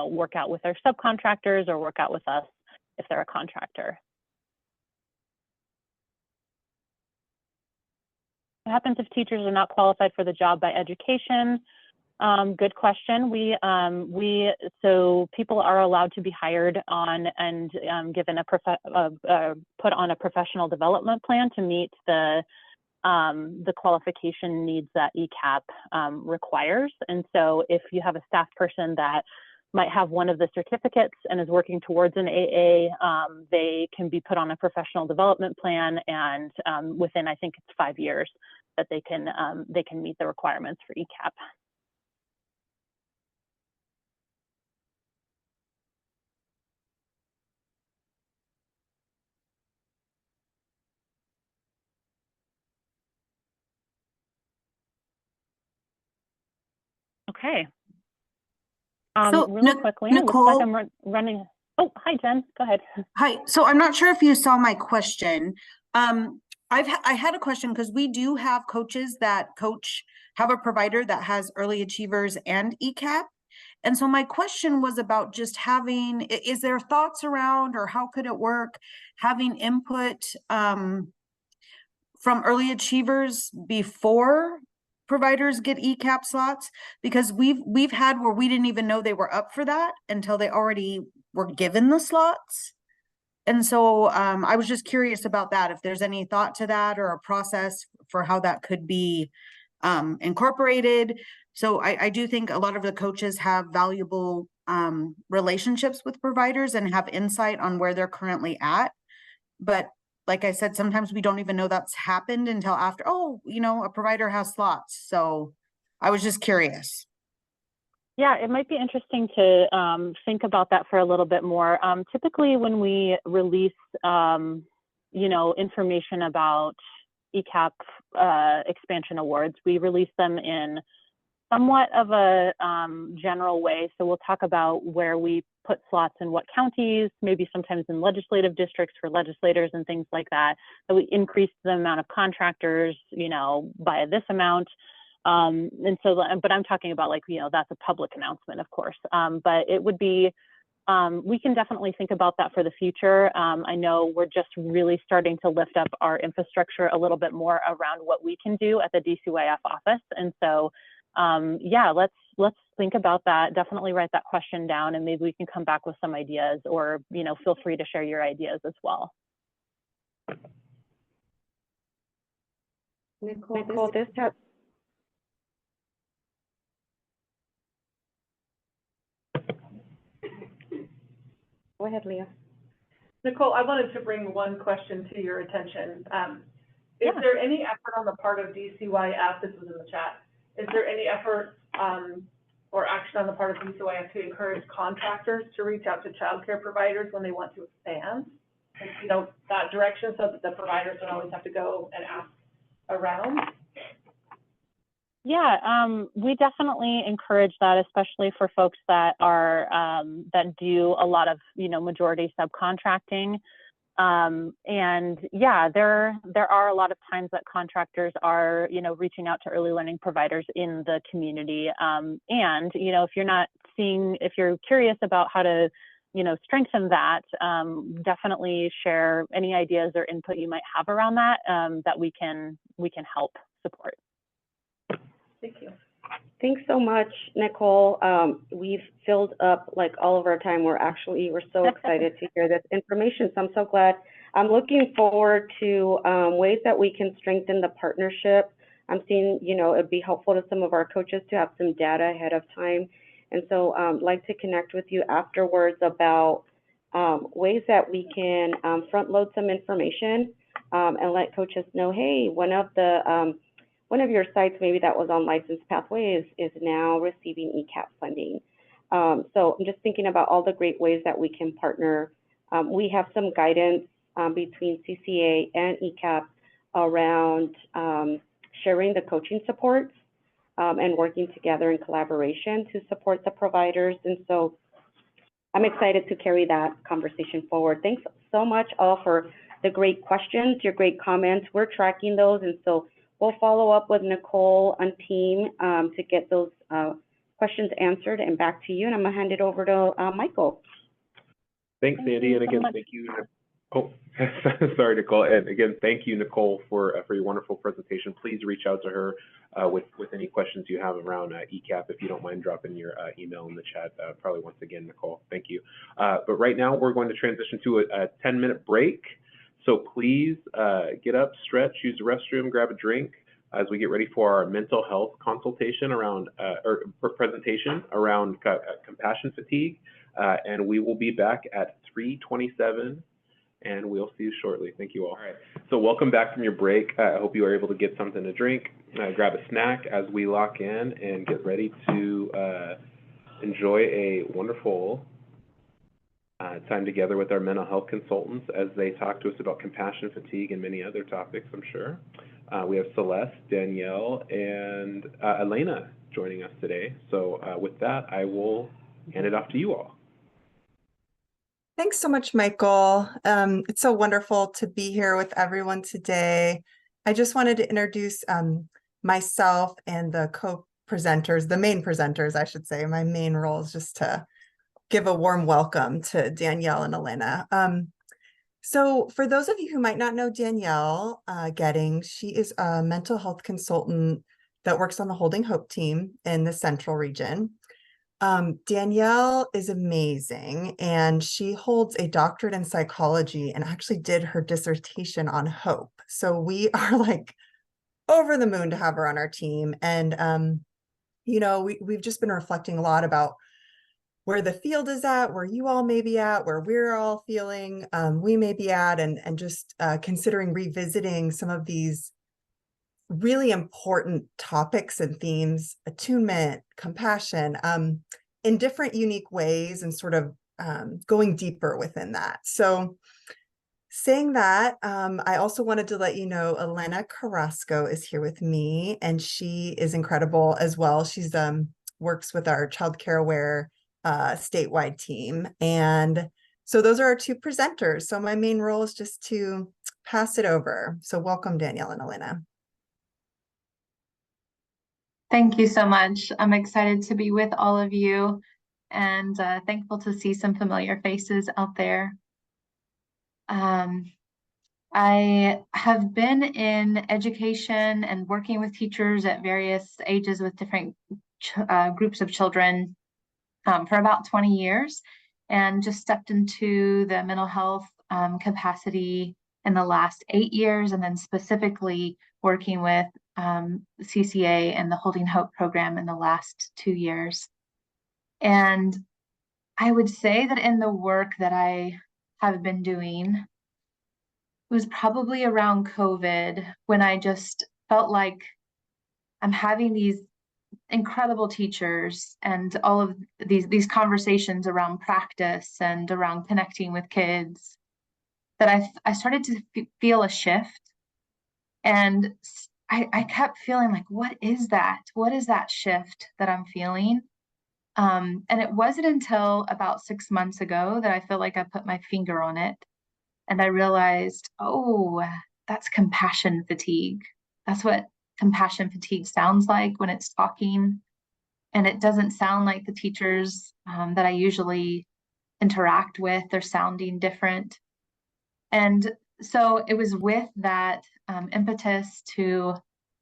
work out with their subcontractors or work out with us if they're a contractor. What happens if teachers are not qualified for the job by education? Good question. So people are allowed to be hired on and given put on a professional development plan to meet the qualification needs that ECAP requires. And so if you have a staff person that might have one of the certificates and is working towards an AA, they can be put on a professional development plan, and within, I think it's 5 years, that they can meet the requirements for ECAP. Okay. So, really quickly, Nicole, looks like I'm running. Oh, hi, Jen. Go ahead. Hi. So I'm not sure if you saw my question. I had a question because we do have coaches that have a provider that has early achievers and ECAP. And so my question was about just having, is there thoughts around, or how could it work, having input from early achievers before providers get ECAP slots? Because we've had where we didn't even know they were up for that until they already were given the slots. And so I was just curious about that, if there's any thought to that or a process for how that could be incorporated. So I do think a lot of the coaches have valuable relationships with providers and have insight on where they're currently at. But like I said, sometimes we don't even know that's happened until after, oh, a provider has slots. So I was just curious. Yeah, it might be interesting to think about that for a little bit more. Typically, when we release, information about ECAP expansion awards, we release them in somewhat of a general way. So we'll talk about where we put slots in what counties, maybe sometimes in legislative districts for legislators and things like that. So we increased the amount of contractors, by this amount. And so, but I'm talking about that's a public announcement, of course. But it would be, we can definitely think about that for the future. I know we're just really starting to lift up our infrastructure a little bit more around what we can do at the DCYF office. And so, yeah, let's think about that. Definitely write that question down, and maybe we can come back with some ideas, or, feel free to share your ideas as well. Nicole, this has. Go ahead, Leah. Nicole, I wanted to bring one question to your attention. Is there any effort on the part of DCYF, this was in the chat, is there any effort or action on the part of DCYF to encourage contractors to reach out to childcare providers when they want to expand, that direction, so that the providers don't always have to go and ask around? Yeah, we definitely encourage that, especially for folks that are that do a lot of majority subcontracting. And yeah, there are a lot of times that contractors are reaching out to early learning providers in the community. And if you're curious about how to strengthen that, definitely share any ideas or input you might have around that, that we can help support. Thank you. Thanks so much, Nicole. We've filled up all of our time. We're so excited to hear this information. So I'm so glad. I'm looking forward to ways that we can strengthen the partnership. I'm seeing, it'd be helpful to some of our coaches to have some data ahead of time. And so I'd like to connect with you afterwards about ways that we can front load some information and let coaches know, hey, one of your sites maybe that was on Licensed Pathways is now receiving ECAP funding. So I'm just thinking about all the great ways that we can partner. We have some guidance between CCA and ECAP around sharing the coaching supports and working together in collaboration to support the providers. And so I'm excited to carry that conversation forward. Thanks so much all for the great questions, your great comments. We're tracking those, and so we'll follow up with Nicole and team to get those questions answered and back to you. And I'm gonna hand it over to Michael. Thanks, Sandy, and again, thank you. Oh, sorry, Nicole. And again, thank you, Nicole, for your wonderful presentation. Please reach out to her with any questions you have around ECAP. If you don't mind dropping your email in the chat, probably once again, Nicole. Thank you. But right now, we're going to transition to a 10-minute break. So please get up, stretch, use the restroom, grab a drink as we get ready for our mental health consultation around or presentation around compassion fatigue. And we will be back at 3:27. And we'll see you shortly. Thank you all. All right, so welcome back from your break. I hope you are able to get something to drink, grab a snack as we lock in and get ready to enjoy a wonderful time together with our mental health consultants as they talk to us about compassion fatigue and many other topics, I'm sure. We have Celeste, Danielle, and Elena joining us today. So with that, I will hand it off to you all. Thanks so much, Michael. It's so wonderful to be here with everyone today. I just wanted to introduce myself and the co-presenters, the main presenters, I should say. My main role is just to give a warm welcome to Danielle and Elena. So for those of you who might not know Danielle Getting, she is a mental health consultant that works on the Holding Hope team in the Central region. Danielle is amazing, and she holds a doctorate in psychology and actually did her dissertation on hope. So we are like over the moon to have her on our team. And, you know, we've just been reflecting a lot about where the field is at, where you all may be at, where we're all feeling we may be at, and just considering revisiting some of these really important topics and themes, attunement, compassion, in different unique ways, and sort of going deeper within that. So saying that, I also wanted to let you know Elena Carrasco is here with me, and she is incredible as well. She's works with our Child Care Aware statewide team. And so those are our two presenters. So my main role is just to pass it over. So welcome, Danielle and Elena. Thank you so much. I'm excited to be with all of you and thankful to see some familiar faces out there. I have been in education and working with teachers at various ages with different groups of children for about 20 years, and just stepped into the mental health capacity in the last 8 years, and then specifically working with CCA and the Holding Hope program in the last 2 years. And I would say that in the work that I have been doing, it was probably around COVID when I just felt like I'm having these incredible teachers and all of these conversations around practice and around connecting with kids, that I started to feel a shift. And I kept feeling like, what is that? What is that shift that I'm feeling? And it wasn't until about 6 months ago that I feel like I put my finger on it. And I realized, oh, that's compassion fatigue. That's what compassion fatigue sounds like when it's talking. And it doesn't sound like the teachers that I usually interact with. They're sounding different. And so it was with that impetus to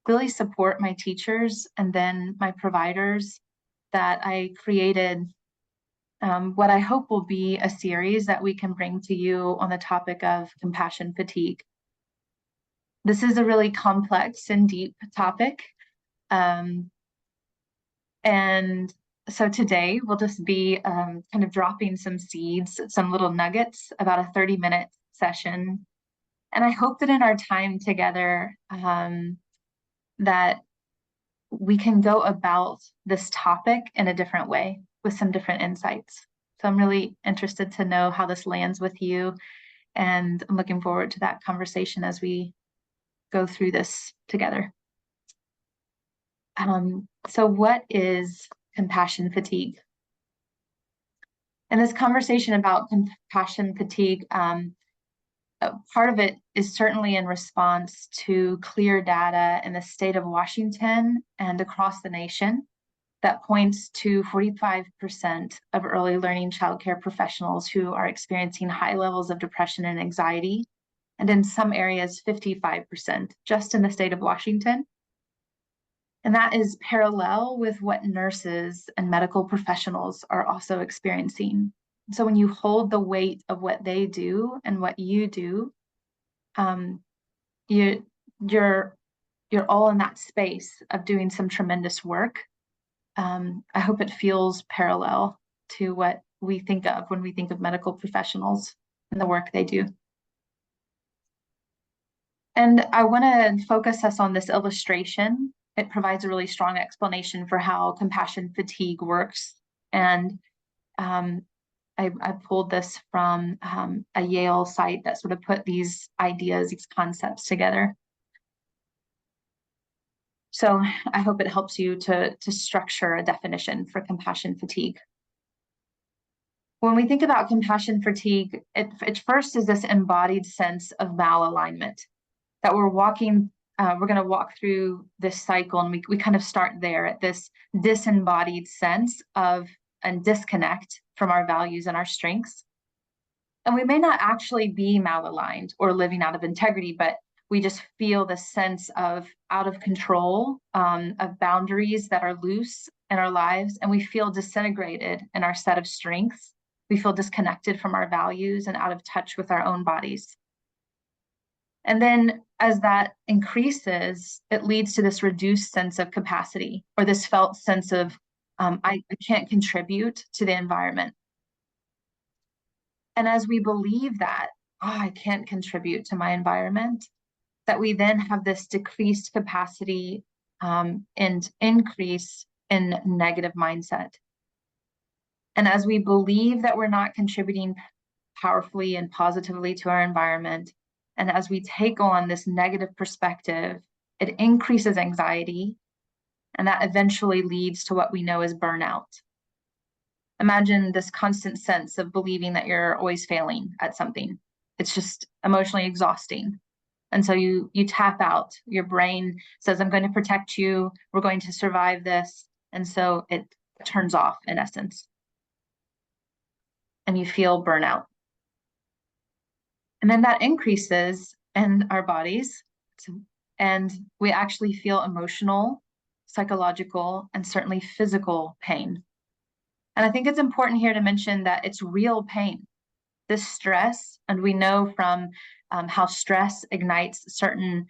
really support my teachers and then my providers that I created what I hope will be a series that we can bring to you on the topic of compassion fatigue. This is a really complex and deep topic. And so today we'll just be kind of dropping some seeds, some little nuggets, about a 30-minute session. And I hope that in our time together that we can go about this topic in a different way with some different insights. So I'm really interested to know how this lands with you, and I'm looking forward to that conversation as we go through this together. So what is compassion fatigue? In this conversation about compassion fatigue, part of it is certainly in response to clear data in the state of Washington and across the nation that points to 45% of early learning childcare professionals who are experiencing high levels of depression and anxiety, and in some areas 55%, just in the state of Washington. And that is parallel with what nurses and medical professionals are also experiencing. So when you hold the weight of what they do and what you do, you're all in that space of doing some tremendous work. I hope it feels parallel to what we think of when we think of medical professionals and the work they do. And I want to focus us on this illustration. It provides a really strong explanation for how compassion fatigue works. And I pulled this from a Yale site that sort of put these ideas, these concepts together. So I hope it helps you to structure a definition for compassion fatigue. When we think about compassion fatigue, it first is this embodied sense of malalignment, that we're going to walk through this cycle, and we kind of start there at this disembodied sense of a disconnect from our values and our strengths. And we may not actually be malaligned or living out of integrity, but we just feel the sense of out of control, of boundaries that are loose in our lives, and we feel disintegrated in our set of strengths. We feel disconnected from our values and out of touch with our own bodies. And then as that increases, it leads to this reduced sense of capacity, or this felt sense of, I can't contribute to the environment. And as we believe that, I can't contribute to my environment, that we then have this decreased capacity and increase in negative mindset. And as we believe that we're not contributing powerfully and positively to our environment, and as we take on this negative perspective, it increases anxiety, and that eventually leads to what we know as burnout. Imagine this constant sense of believing that you're always failing at something. It's just emotionally exhausting. And so you tap out. Your brain says, I'm going to protect you. We're going to survive this. And so it turns off in essence. And you feel burnout. And then that increases in our bodies. And we actually feel emotional, psychological, and certainly physical pain. And I think it's important here to mention that it's real pain. This stress, and we know from how stress ignites certain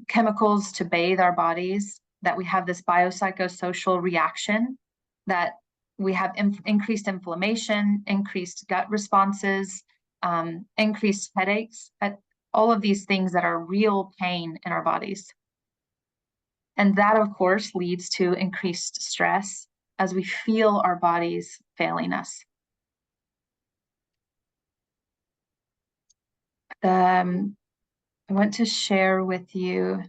chemicals to bathe our bodies, that we have this biopsychosocial reaction, that we have increased inflammation, increased gut responses, increased headaches, all of these things that are real pain in our bodies. And that, of course, leads to increased stress as we feel our bodies failing us. I want to share with you,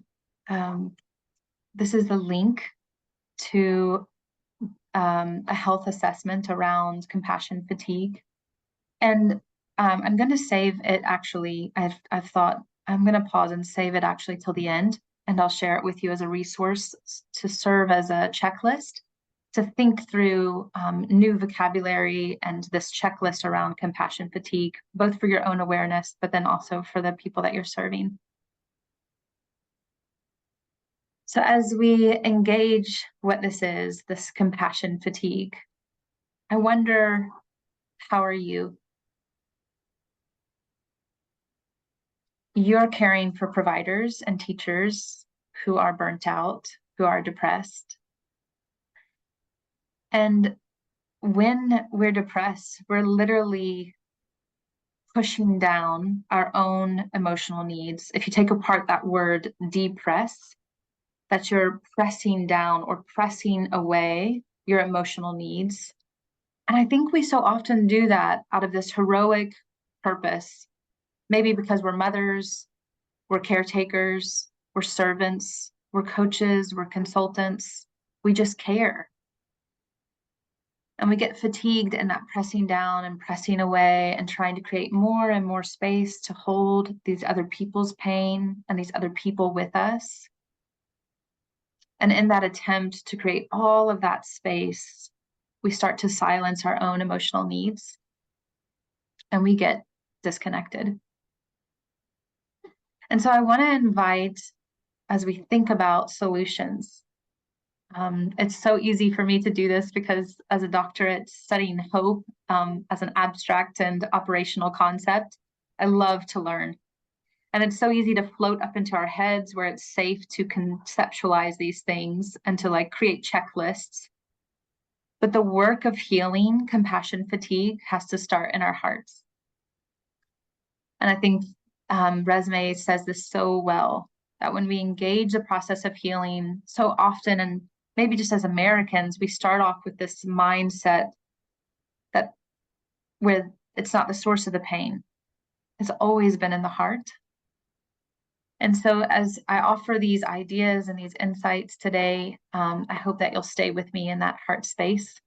this is the link to a health assessment around compassion fatigue. And I'm going to save it actually, I've thought I'm going to pause and save it actually till the end, and I'll share it with you as a resource to serve as a checklist to think through new vocabulary and this checklist around compassion fatigue, both for your own awareness, but then also for the people that you're serving. So as we engage what this is, this compassion fatigue, I wonder, how are you? You're caring for providers and teachers who are burnt out, who are depressed. And when we're depressed, we're literally pushing down our own emotional needs. If you take apart that word depress, that you're pressing down or pressing away your emotional needs. And I think we so often do that out of this heroic purpose, maybe because we're mothers, we're caretakers, we're servants, we're coaches, we're consultants, we just care. And we get fatigued in that pressing down and pressing away and trying to create more and more space to hold these other people's pain and these other people with us. And in that attempt to create all of that space, we start to silence our own emotional needs and we get disconnected. And so I want to invite, as we think about solutions, it's so easy for me to do this because as a doctorate studying hope as an abstract and operational concept, I love to learn. And it's so easy to float up into our heads where it's safe to conceptualize these things and to like create checklists. But the work of healing compassion fatigue has to start in our hearts. And I think Resme says this so well, that when we engage the process of healing so often, and maybe just as Americans, we start off with this mindset that where it's not the source of the pain. It's always been in the heart. And so as I offer these ideas and these insights today, I hope that you'll stay with me in that heart space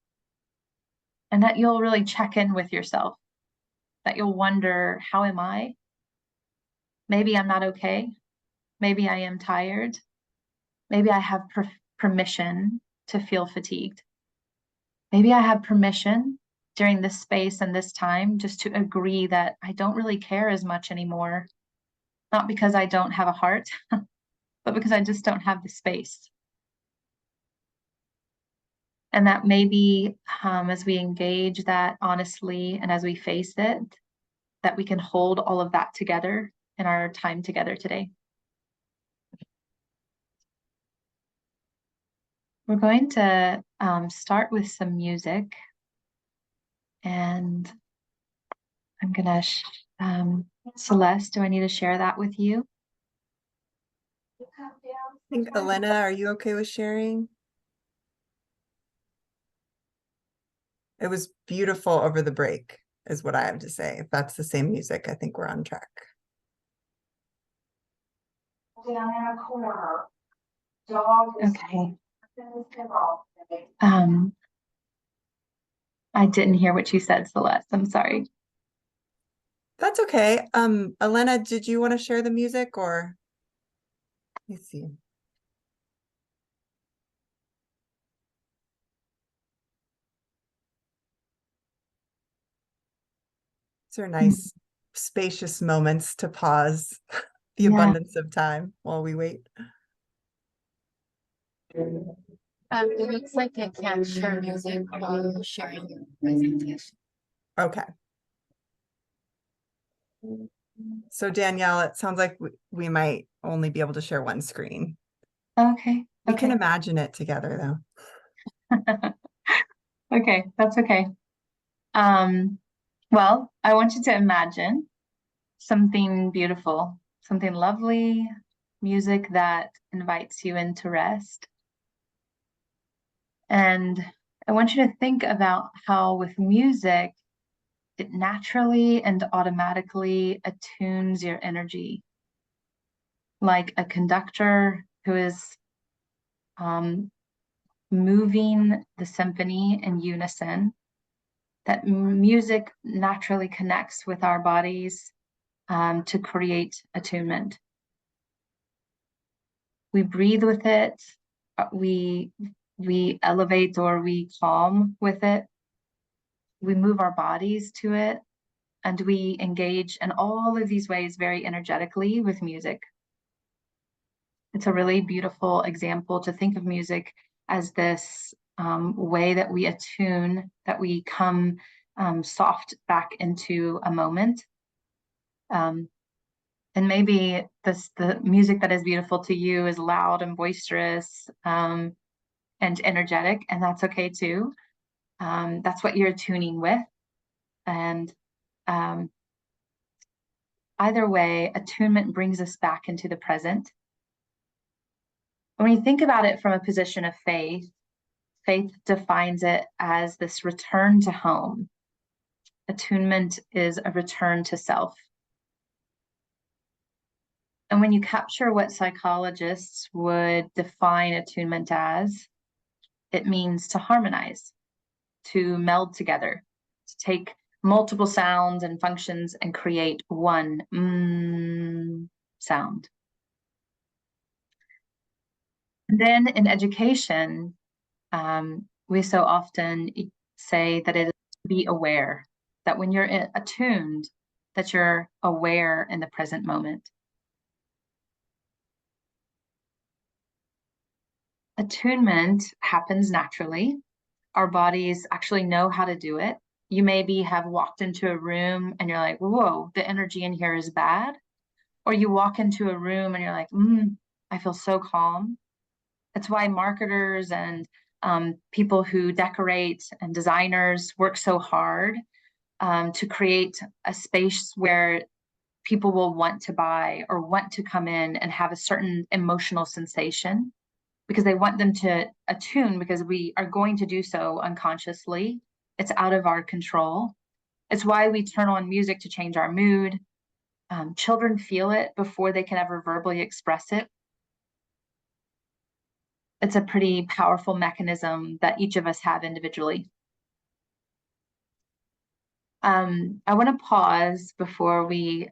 and that you'll really check in with yourself, that you'll wonder, how am I? Maybe I'm not okay. Maybe I am tired. Maybe I have permission to feel fatigued. Maybe I have permission during this space and this time just to agree that I don't really care as much anymore. Not because I don't have a heart, but because I just don't have the space. And that maybe as we engage that honestly and as we face it, that we can hold all of that together in our time together today. We're going to start with some music. And I'm going to, Celeste, do I need to share that with you? I think, Elena, are you okay with sharing? It was beautiful over the break, is what I have to say. If that's the same music, I think we're on track. Okay. I didn't hear what you said, Celeste. I'm sorry. That's okay. Elena, did you want to share the music or? Let me see. These are nice, spacious moments to pause the abundance of time while we wait. It looks like I can't share music while sharing your presentation. Okay. So Danielle, it sounds like we might only be able to share one screen. Okay. We can imagine it together though. Okay, that's okay. Well, I want you to imagine something beautiful, something lovely, music that invites you into rest. And I want you to think about how with music, it naturally and automatically attunes your energy. Like a conductor who is moving the symphony in unison, that music naturally connects with our bodies to create attunement. We breathe with it, we elevate or we calm with it, we move our bodies to it, and we engage in all of these ways very energetically with music. It's a really beautiful example to think of music as this way that we attune, that we come soft back into a moment. And maybe the music that is beautiful to you is loud and boisterous and energetic, and that's okay too. That's what you're tuning with. And either way, attunement brings us back into the present. When you think about it from a position of faith, faith defines it as this return to home. Attunement is a return to self. And when you capture what psychologists would define attunement as, it means to harmonize, to meld together, to take multiple sounds and functions and create one sound. And then in education, we so often say that it is to be aware, that when you're attuned, that you're aware in the present moment. Attunement happens naturally. Our bodies actually know how to do it. You maybe have walked into a room and you're like, whoa, the energy in here is bad. Or you walk into a room and you're like, I feel so calm. That's why marketers and people who decorate and designers work so hard to create a space where people will want to buy or want to come in and have a certain emotional sensation, because they want them to attune, because we are going to do so unconsciously. It's out of our control. It's why we turn on music to change our mood. Children feel it before they can ever verbally express it. It's a pretty powerful mechanism that each of us have individually. I want to pause before we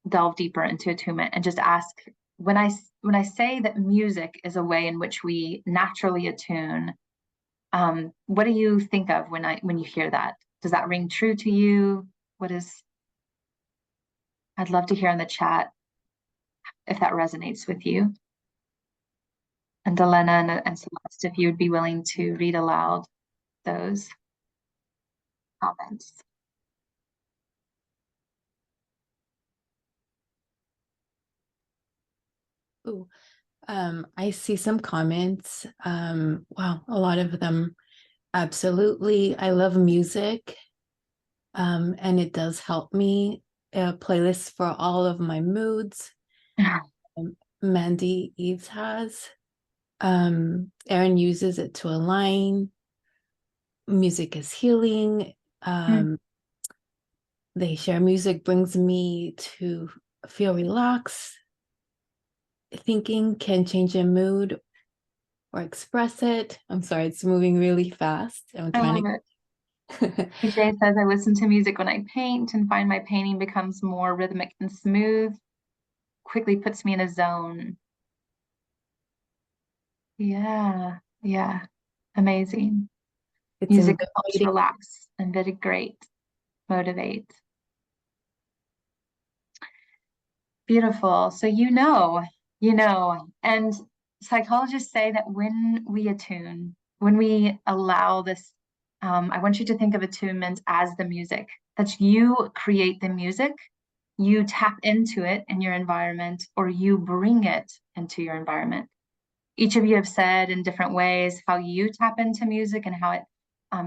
delve deeper into attunement and just ask, when I say that music is a way in which we naturally attune, what do you think of when you hear that? Does that ring true to you? I'd love to hear in the chat if that resonates with you. And Elena and Celeste, if you would be willing to read aloud those comments. Ooh, I see some comments. Wow, a lot of them. Absolutely. I love music. And it does help me. Playlists for all of my moods. Mandy Eves has. Erin uses it to align. Music is healing. They share music brings me to feel relaxed. Thinking can change a mood or express it. I'm sorry, it's moving really fast. I'm trying to. PJ says, I listen to music when I paint and find my painting becomes more rhythmic and smooth. Quickly puts me in a zone. Yeah, amazing. Music helps relax and very great, motivate. Beautiful. So you know, and psychologists say that when we attune, when we allow this, I want you to think of attunement as the music, that you create the music, you tap into it in your environment, or you bring it into your environment. Each of you have said in different ways how you tap into music and how it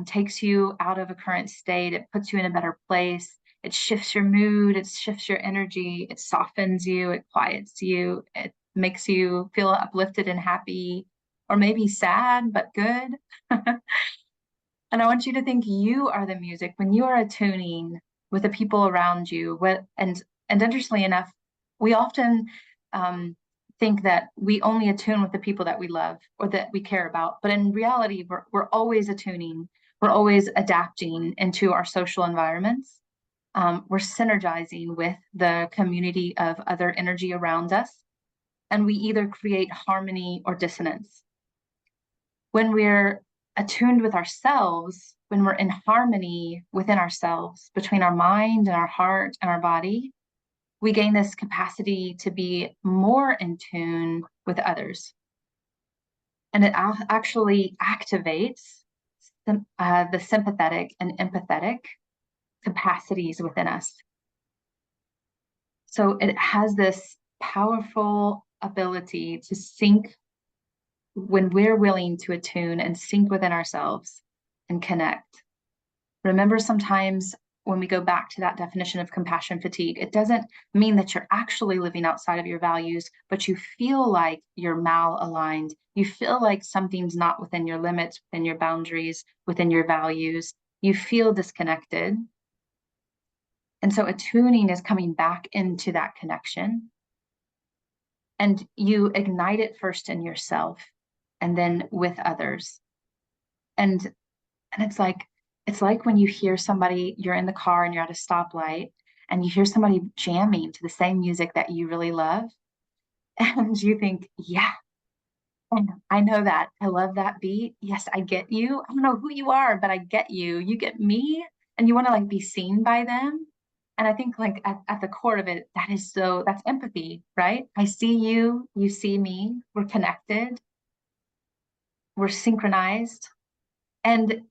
takes you out of a current state. It puts you in a better place. It shifts your mood. It shifts your energy. It softens you. It quiets you. It makes you feel uplifted and happy, or maybe sad, but good. And I want you to think you are the music when you are attuning with the people around you. And interestingly enough, we often think that we only attune with the people that we love or that we care about. But in reality, we're always attuning. We're always adapting into our social environments. We're synergizing with the community of other energy around us. And we either create harmony or dissonance. When we're attuned with ourselves, when we're in harmony within ourselves, between our mind and our heart and our body, we gain this capacity to be more in tune with others. And it actually activates the sympathetic and empathetic capacities within us. So it has this powerful ability to sync when we're willing to attune and sync within ourselves and connect. Remember, sometimes when we go back to that definition of compassion fatigue, it doesn't mean that you're actually living outside of your values, but you feel like you're mal-aligned. You feel like something's not within your limits, within your boundaries, within your values. You feel disconnected. And so attuning is coming back into that connection. And you ignite it first in yourself and then with others. And it's like when you hear somebody, you're in the car and you're at a stoplight and you hear somebody jamming to the same music that you really love. And you think, yeah, And I know that. I love that beat. Yes, I get you. I don't know who you are, but I get you. You get me, and you want to like be seen by them. And I think like at the core of it, that's empathy, right? I see you, you see me, we're connected, we're synchronized. And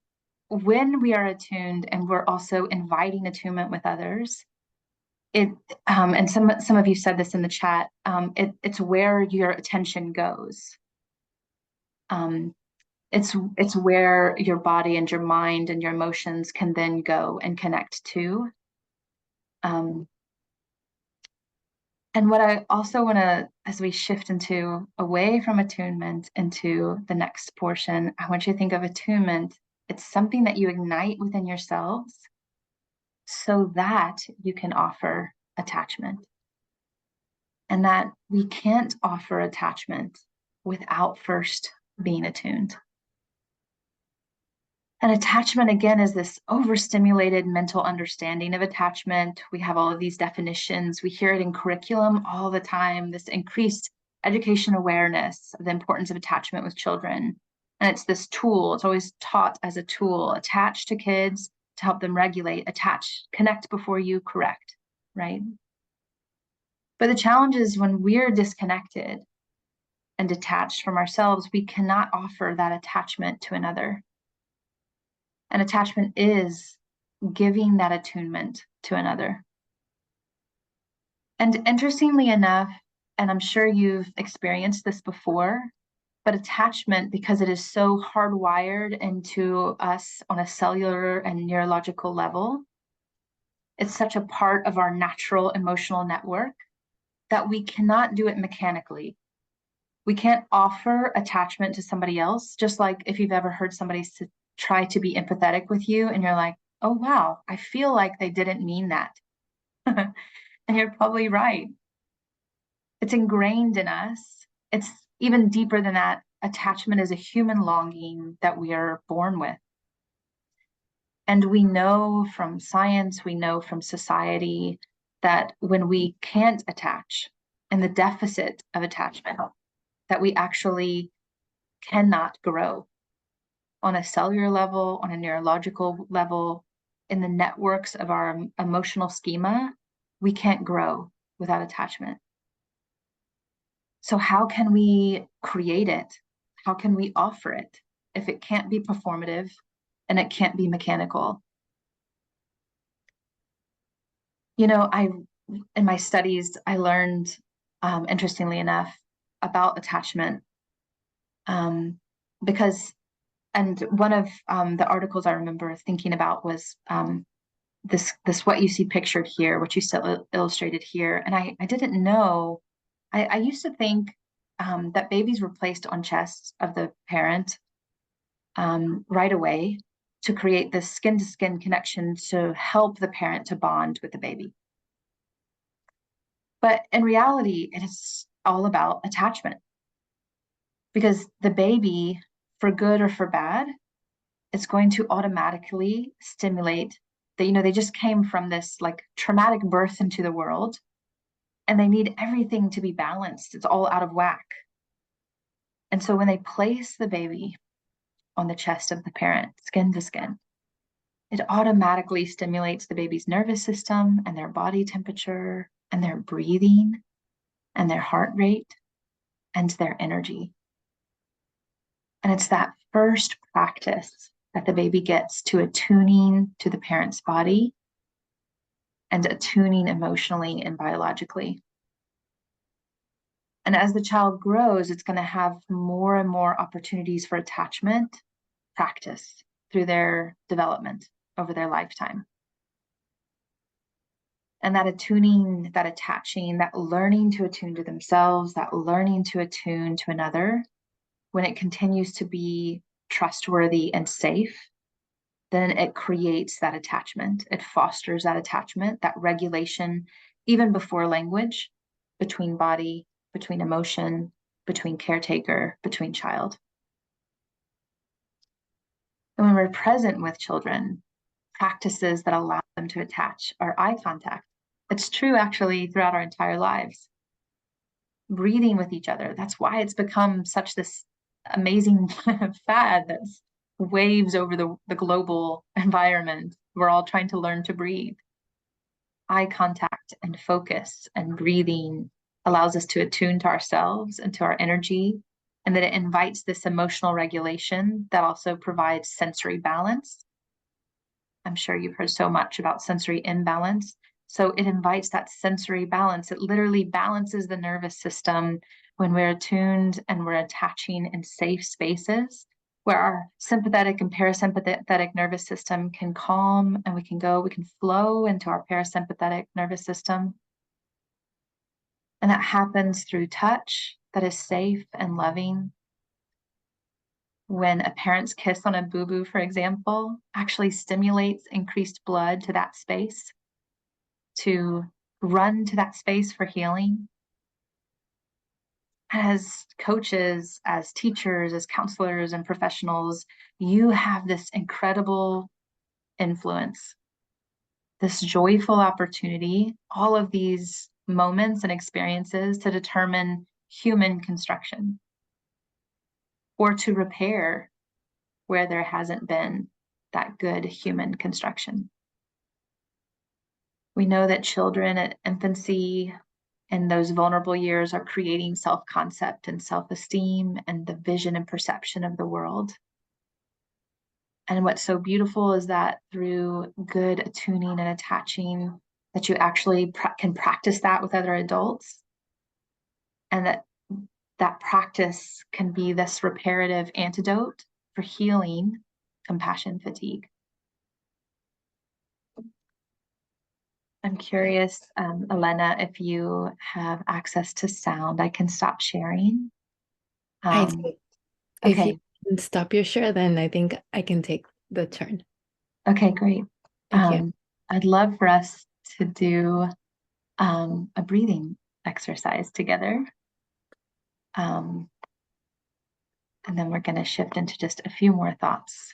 when we are attuned and we're also inviting attunement with others, and some of you said this in the chat, it's where your attention goes. It's where your body and your mind and your emotions can then go and connect to. And what I also want to, as we shift into away from attunement into the next portion, I want you to think of attunement. It's something that you ignite within yourselves so that you can offer attachment. And that we can't offer attachment without first being attuned. And attachment, again, is this overstimulated mental understanding of attachment. We have all of these definitions. We hear it in curriculum all the time, this increased education awareness of the importance of attachment with children. And it's this tool, it's always taught as a tool, attached to kids to help them regulate, attach, connect before you correct, right? But the challenge is when we're disconnected and detached from ourselves, we cannot offer that attachment to another. And attachment is giving that attunement to another. And interestingly enough, and I'm sure you've experienced this before, but attachment, because it is so hardwired into us on a cellular and neurological level, it's such a part of our natural emotional network that we cannot do it mechanically. We can't offer attachment to somebody else, just like if you've ever heard somebody try to be empathetic with you and you're like, oh, wow, I feel like they didn't mean that. And you're probably right. It's ingrained in us. It's even deeper than that. Attachment is a human longing that we are born with. And we know from science, we know from society that when we can't attach, in the deficit of attachment, that we actually cannot grow on a cellular level, on a neurological level, in the networks of our emotional schema, we can't grow without attachment. So how can we create it? How can we offer it if it can't be performative and it can't be mechanical? You know, in my studies, I learned, interestingly enough, about attachment because, and one of the articles I remember thinking about was this what you see pictured here, what you still illustrated here. And I didn't know, I used to think that babies were placed on chests of the parent right away to create this skin-to-skin connection to help the parent to bond with the baby. But in reality, it is all about attachment. Because the baby, for good or for bad, it's going to automatically stimulate that, you know, they just came from this like traumatic birth into the world and they need everything to be balanced. It's all out of whack. And so when they place the baby on the chest of the parent, skin to skin, it automatically stimulates the baby's nervous system and their body temperature and their breathing and their heart rate and their energy. And it's that first practice that the baby gets to attuning to the parent's body and attuning emotionally and biologically. And as the child grows, it's going to have more and more opportunities for attachment practice through their development over their lifetime. And that attuning, that attaching, that learning to attune to themselves, that learning to attune to another, when it continues to be trustworthy and safe, then it creates that attachment. It fosters that attachment, that regulation, even before language, between body, between emotion, between caretaker, between child. And when we're present with children, practices that allow them to attach are eye contact. It's true actually throughout our entire lives. breathing with each other. That's why it's become such this amazing fad that's waves over the global environment. We're all trying to learn to breathe. Eye contact and focus and breathing allows us to attune to ourselves and to our energy, and that it invites this emotional regulation that also provides sensory balance. I'm sure you've heard so much about sensory imbalance. So it invites that sensory balance. It literally balances the nervous system when we're attuned and we're attaching in safe spaces where our sympathetic and parasympathetic nervous system can calm, and we can flow into our parasympathetic nervous system. And that happens through touch that is safe and loving. When a parent's kiss on a boo-boo, for example, actually stimulates increased blood to that space, to run to that space for healing. As coaches, as teachers, as counselors and professionals, you have this incredible influence, this joyful opportunity, all of these moments and experiences to determine human construction or to repair where there hasn't been that good human construction. We know that children at infancy and those vulnerable years are creating self-concept and self-esteem and the vision and perception of the world. And what's so beautiful is that through good attuning and attaching, that you actually can practice that with other adults, and that practice can be this reparative antidote for healing compassion fatigue. I'm curious, Elena, if you have access to sound, I can stop sharing. I do. If Okay. you can stop your share, then I think I can take the turn. Okay, great. Thank you. I'd love for us to do a breathing exercise together. And then we're going to shift into just a few more thoughts.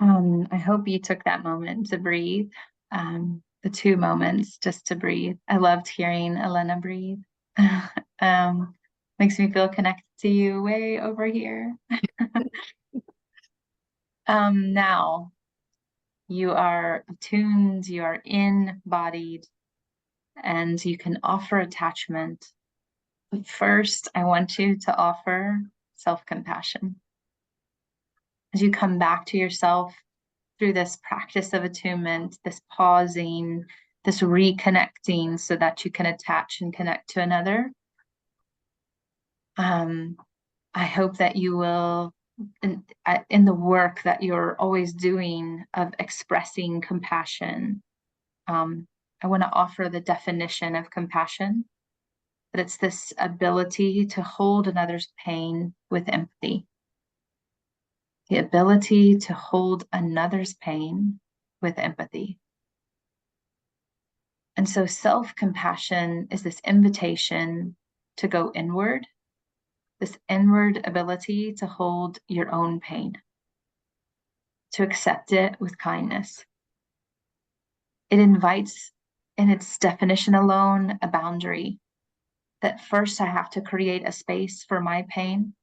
I hope you took that moment to breathe, the 2 moments just to breathe. I loved hearing Elena breathe. Makes me feel connected to you way over here. Now you are attuned, you are embodied, and you can offer attachment. But first, I want you to offer self-compassion. As you come back to yourself through this practice of attunement, this pausing, this reconnecting so that you can attach and connect to another, I hope that you will, in the work that you're always doing of expressing compassion, I want to offer the definition of compassion, that it's this ability to hold another's pain with empathy. The ability to hold another's pain with empathy. And so self-compassion is this invitation to go inward, this inward ability to hold your own pain, to accept it with kindness. It invites, in its definition alone, a boundary, that first I have to create a space for my pain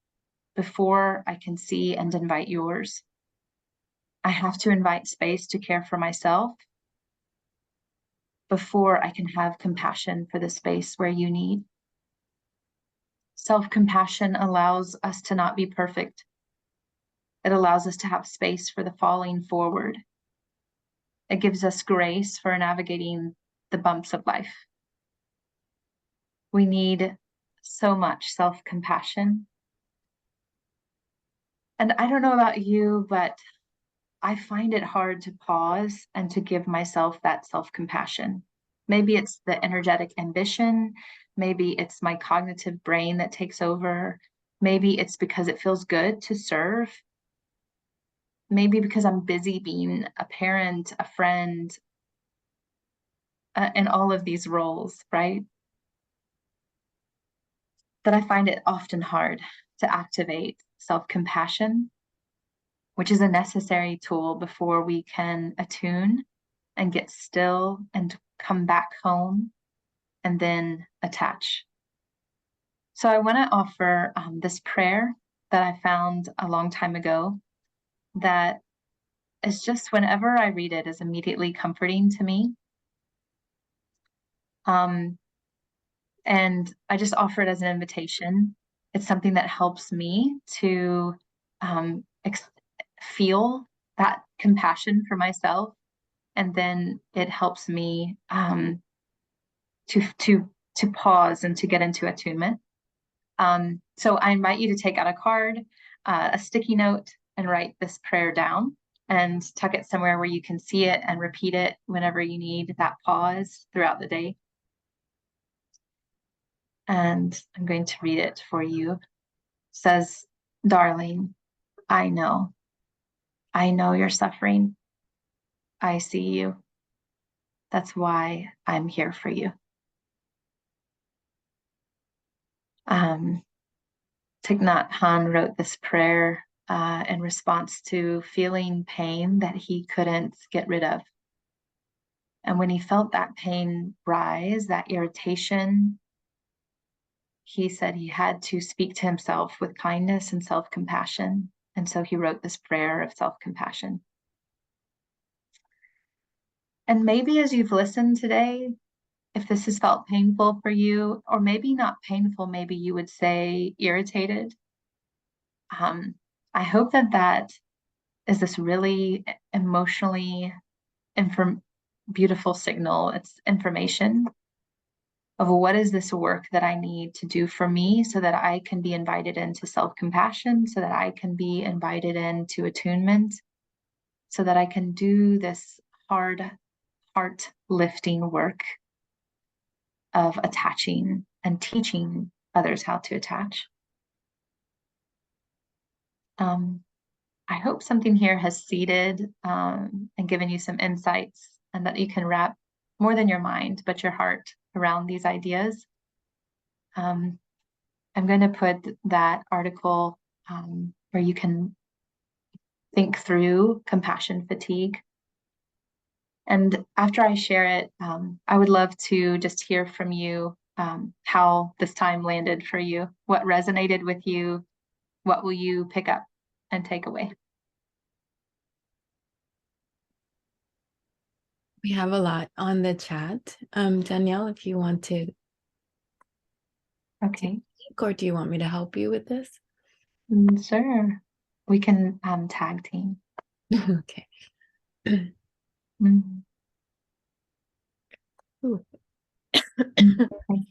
before I can see and invite yours. I have to invite space to care for myself before I can have compassion for the space where you need. Self-compassion allows us to not be perfect. It allows us to have space for the falling forward. It gives us grace for navigating the bumps of life. We need so much self-compassion. And I don't know about you, but I find it hard to pause and to give myself that self-compassion. Maybe it's the energetic ambition. Maybe it's my cognitive brain that takes over. Maybe it's because it feels good to serve. Maybe because I'm busy being a parent, a friend, in all of these roles, right? That I find it often hard to activate self-compassion, which is a necessary tool before we can attune and get still and come back home and then attach. So I want to offer this prayer that I found a long time ago that is just, whenever I read it, is immediately comforting to me. And I just offer it as an invitation. It's something that helps me to feel that compassion for myself, and then it helps me to pause and to get into attunement. So I invite you to take out a card, a sticky note, and write this prayer down and tuck it somewhere where you can see it and repeat it whenever you need that pause throughout the day. And I'm going to read it for you. It says, "Darling, I know you're suffering. I see you. That's why I'm here for you." Thich Nhat Hanh wrote this prayer in response to feeling pain that he couldn't get rid of. And when he felt that pain rise, that irritation, he said he had to speak to himself with kindness and self-compassion. And so he wrote this prayer of self-compassion. And maybe as you've listened today, if this has felt painful for you, or maybe not painful, maybe you would say irritated. I hope that is this really emotionally beautiful signal. It's information of what is this work that I need to do for me so that I can be invited into self-compassion, so that I can be invited into attunement, so that I can do this hard, heart-lifting work of attaching and teaching others how to attach. I hope something here has seeded and given you some insights, and that you can wrap more than your mind, but your heart around these ideas. I'm going to put that article where you can think through compassion fatigue. And after I share it, I would love to just hear from you how this time landed for you, what resonated with you, what will you pick up and take away? We have a lot on the chat. Danielle, if you want to. Okay. Or do you want me to help you with this? Sure. We can tag team. Okay. Thank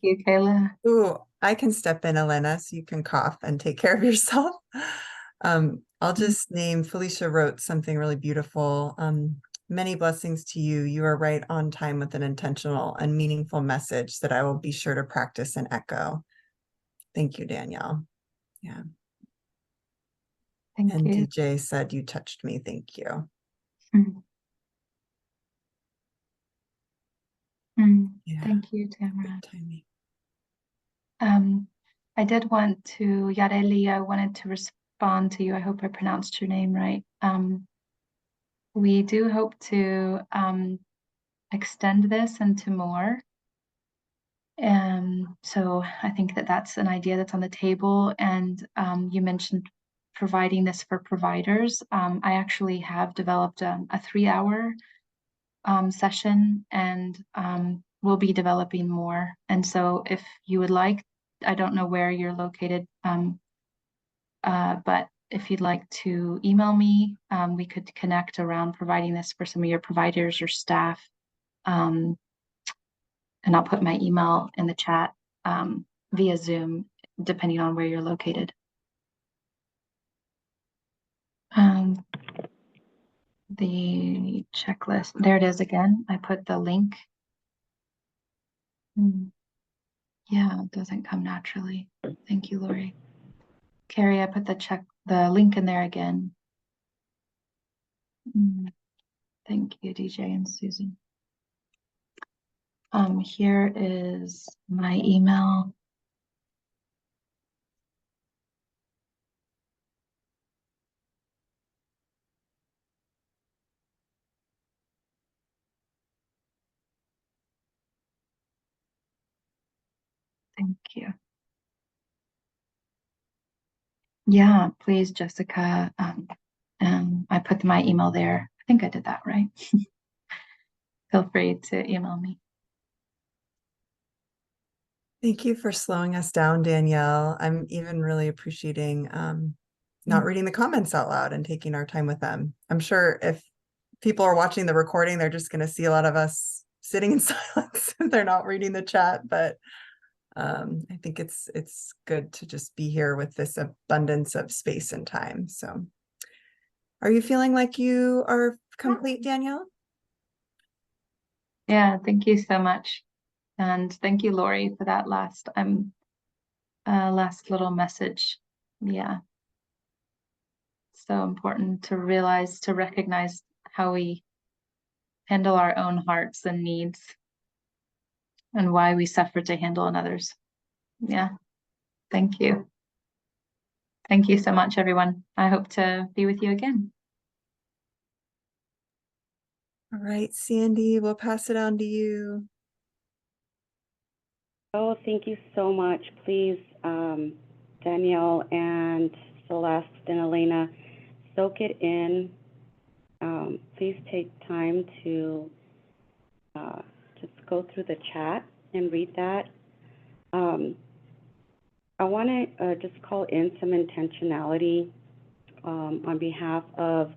you, Kayla. Ooh, I can step in, Elena, so you can cough and take care of yourself. I'll just name Felicia wrote something really beautiful. Many blessings to you. You are right on time with an intentional and meaningful message that I will be sure to practice and echo. Thank you, Danielle. Yeah. Thank and you. DJ said, you touched me. Thank you. Yeah. Thank you, Tamara. Good timing. I did want to, Yareli, I wanted to respond to you. I hope I pronounced your name right. We do hope to extend this into more. So I think that that's an idea that's on the table. And you mentioned providing this for providers. I actually have developed a 3-hour session, and we'll be developing more. And so if you would like, I don't know where you're located, but if you'd like to email me, we could connect around providing this for some of your providers or staff. And I'll put my email in the chat via Zoom, depending on where you're located. The checklist, there it is again. I put the link. Yeah, it doesn't come naturally. Thank you, Lori. Carrie, I put the link in there again. Thank you, DJ and Susan. Here is my email. Thank you. Yeah, please, Jessica. I put my email there. I think I did that right. Feel free to email me. Thank you for slowing us down, Danielle. I'm even really appreciating not reading the comments out loud and taking our time with them. I'm sure if people are watching the recording, they're just going to see a lot of us sitting in silence. They're not reading the chat, but I think it's good to just be here with this abundance of space and time. So are you feeling like you are complete, Danielle? Yeah, thank you so much. And thank you, Lori, for that last little message. Yeah. So important to realize, to recognize how we handle our own hearts and needs and why we suffer to handle others. Yeah. Thank you. Thank you so much, everyone. I hope to be with you again. All right, Sandy, we'll pass it on to you. Oh, thank you so much. Please, Danielle and Celeste and Elena, soak it in. Please take time to just go through the chat and read that. I want to just call in some intentionality on behalf of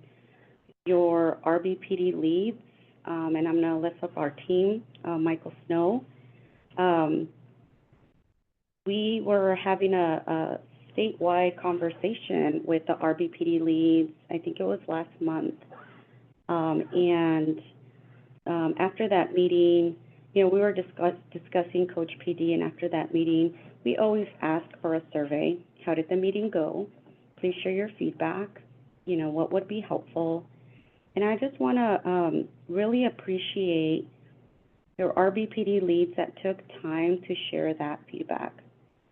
your RBPD leads, and I'm going to lift up our team, Michael Snow. We were having a statewide conversation with the RBPD leads, I think it was last month. And after that meeting, you know, we were discussing Coach PD, and after that meeting, we always ask for a survey. How did the meeting go? Please share your feedback. You know, what would be helpful? And I just want to really appreciate your RBPD leads that took time to share that feedback,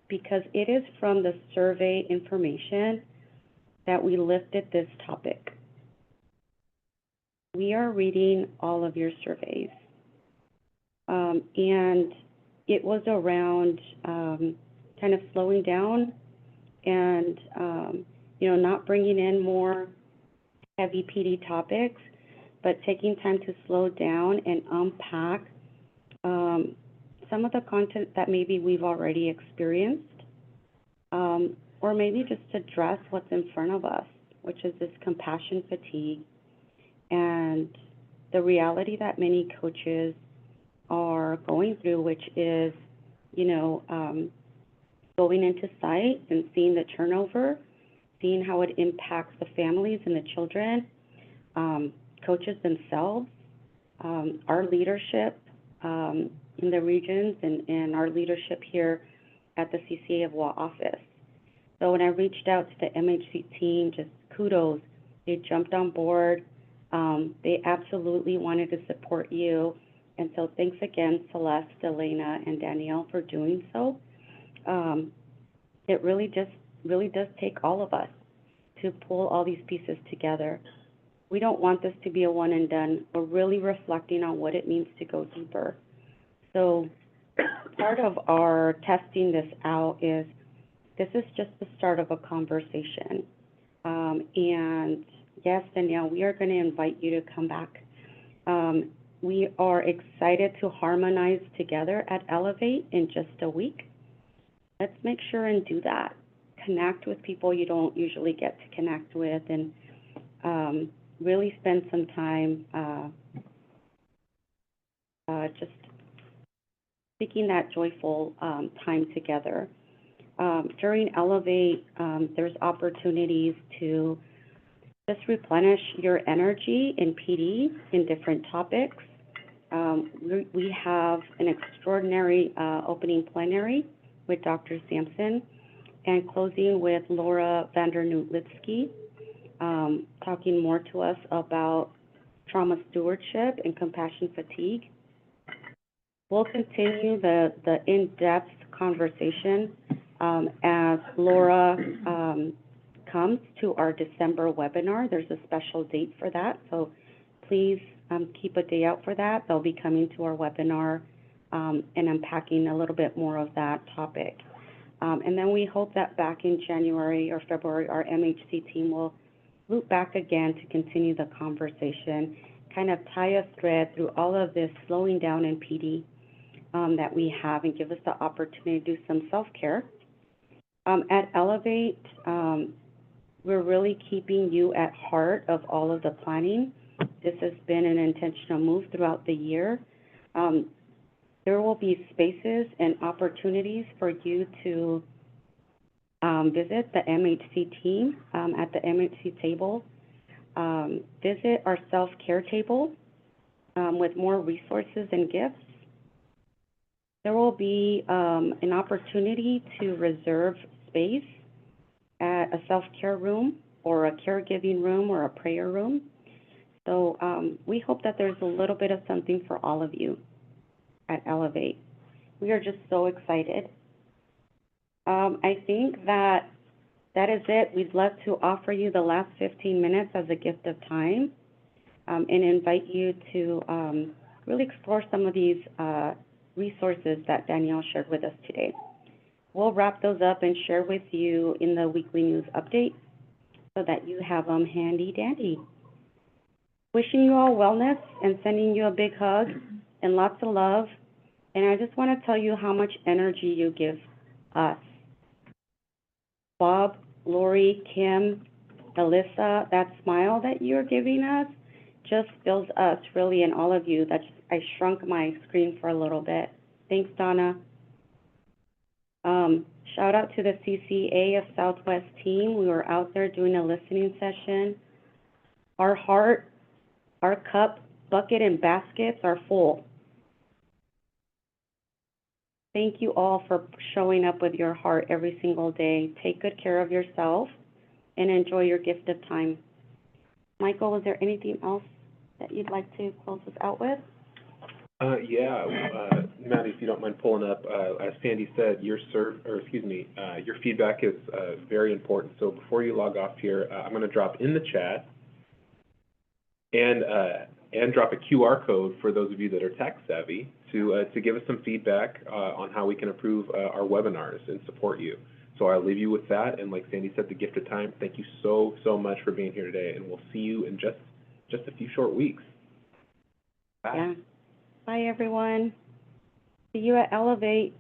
because it is from the survey information that we lifted this topic. we are reading all of your surveys. And it was around kind of slowing down and, you know, not bringing in more heavy PD topics, but taking time to slow down and unpack some of the content that maybe we've already experienced, or maybe just address what's in front of us, which is this compassion fatigue and the reality that many coaches are going through, which is, you know, going into site and seeing the turnover, seeing how it impacts the families and the children, coaches themselves, our leadership in the regions, and our leadership here at the CCA of WA office. So when I reached out to the MHC team, just kudos. They jumped on board. They absolutely wanted to support you. And so thanks again, Celeste, Elena, and Danielle for doing so. It really does take all of us to pull all these pieces together. We don't want this to be a one and done. We're really reflecting on what it means to go deeper. So part of our testing this out is this is just the start of a conversation. And yes, Danielle, we are going to invite you to come back. We are excited to harmonize together at Elevate in just a week. Let's make sure and do that. Connect with people you don't usually get to connect with, and really spend some time just seeking that joyful time together. During Elevate, there's opportunities to just replenish your energy in PD in different topics. We have an extraordinary opening plenary with Dr. Sampson and closing with Laura Vandernoot-Lipsky, talking more to us about trauma stewardship and compassion fatigue. We'll continue the in-depth conversation as Laura comes to our December webinar. There's a special date for that, so please keep a day out for that. They'll be coming to our webinar and unpacking a little bit more of that topic. And then we hope that back in January or February, our MHC team will loop back again to continue the conversation, kind of tie a thread through all of this slowing down in PD that we have, and give us the opportunity to do some self-care. At Elevate, we're really keeping you at heart of all of the planning. This has been an intentional move throughout the year. There will be spaces and opportunities for you to visit the MHC team at the MHC table, visit our self-care table with more resources and gifts. There will be an opportunity to reserve space at a self-care room or a caregiving room or a prayer room. So we hope that there's a little bit of something for all of you at Elevate. We are just so excited. I think that is it. We'd love to offer you the last 15 minutes as a gift of time and invite you to really explore some of these resources that Danielle shared with us today. We'll wrap those up and share with you in the weekly news update so that you have them handy dandy. Wishing you all wellness and sending you a big hug and lots of love. And I just want to tell you how much energy you give us. Bob, Lori, Kim, Alyssa, that smile that you're giving us just fills us really, and all of you. I shrunk my screen for a little bit. Thanks, Donna. Shout out to the CCA of Southwest team. We were out there doing a listening session. Our heart, our cup, bucket, and baskets are full. Thank you all for showing up with your heart every single day. Take good care of yourself and enjoy your gift of time. Michael, is there anything else that you'd like to close us out with? Maddie, if you don't mind pulling up, as Sandy said, your feedback is very important. So before you log off here, I'm going to drop in the chat and drop a QR code for those of you that are tech savvy to give us some feedback on how we can improve our webinars and support you. So I'll leave you with that, and like Sandy said, the gift of time. Thank you so much for being here today, and we'll see you in just a few short weeks. Bye. Yeah. Bye, everyone. See you at Elevate.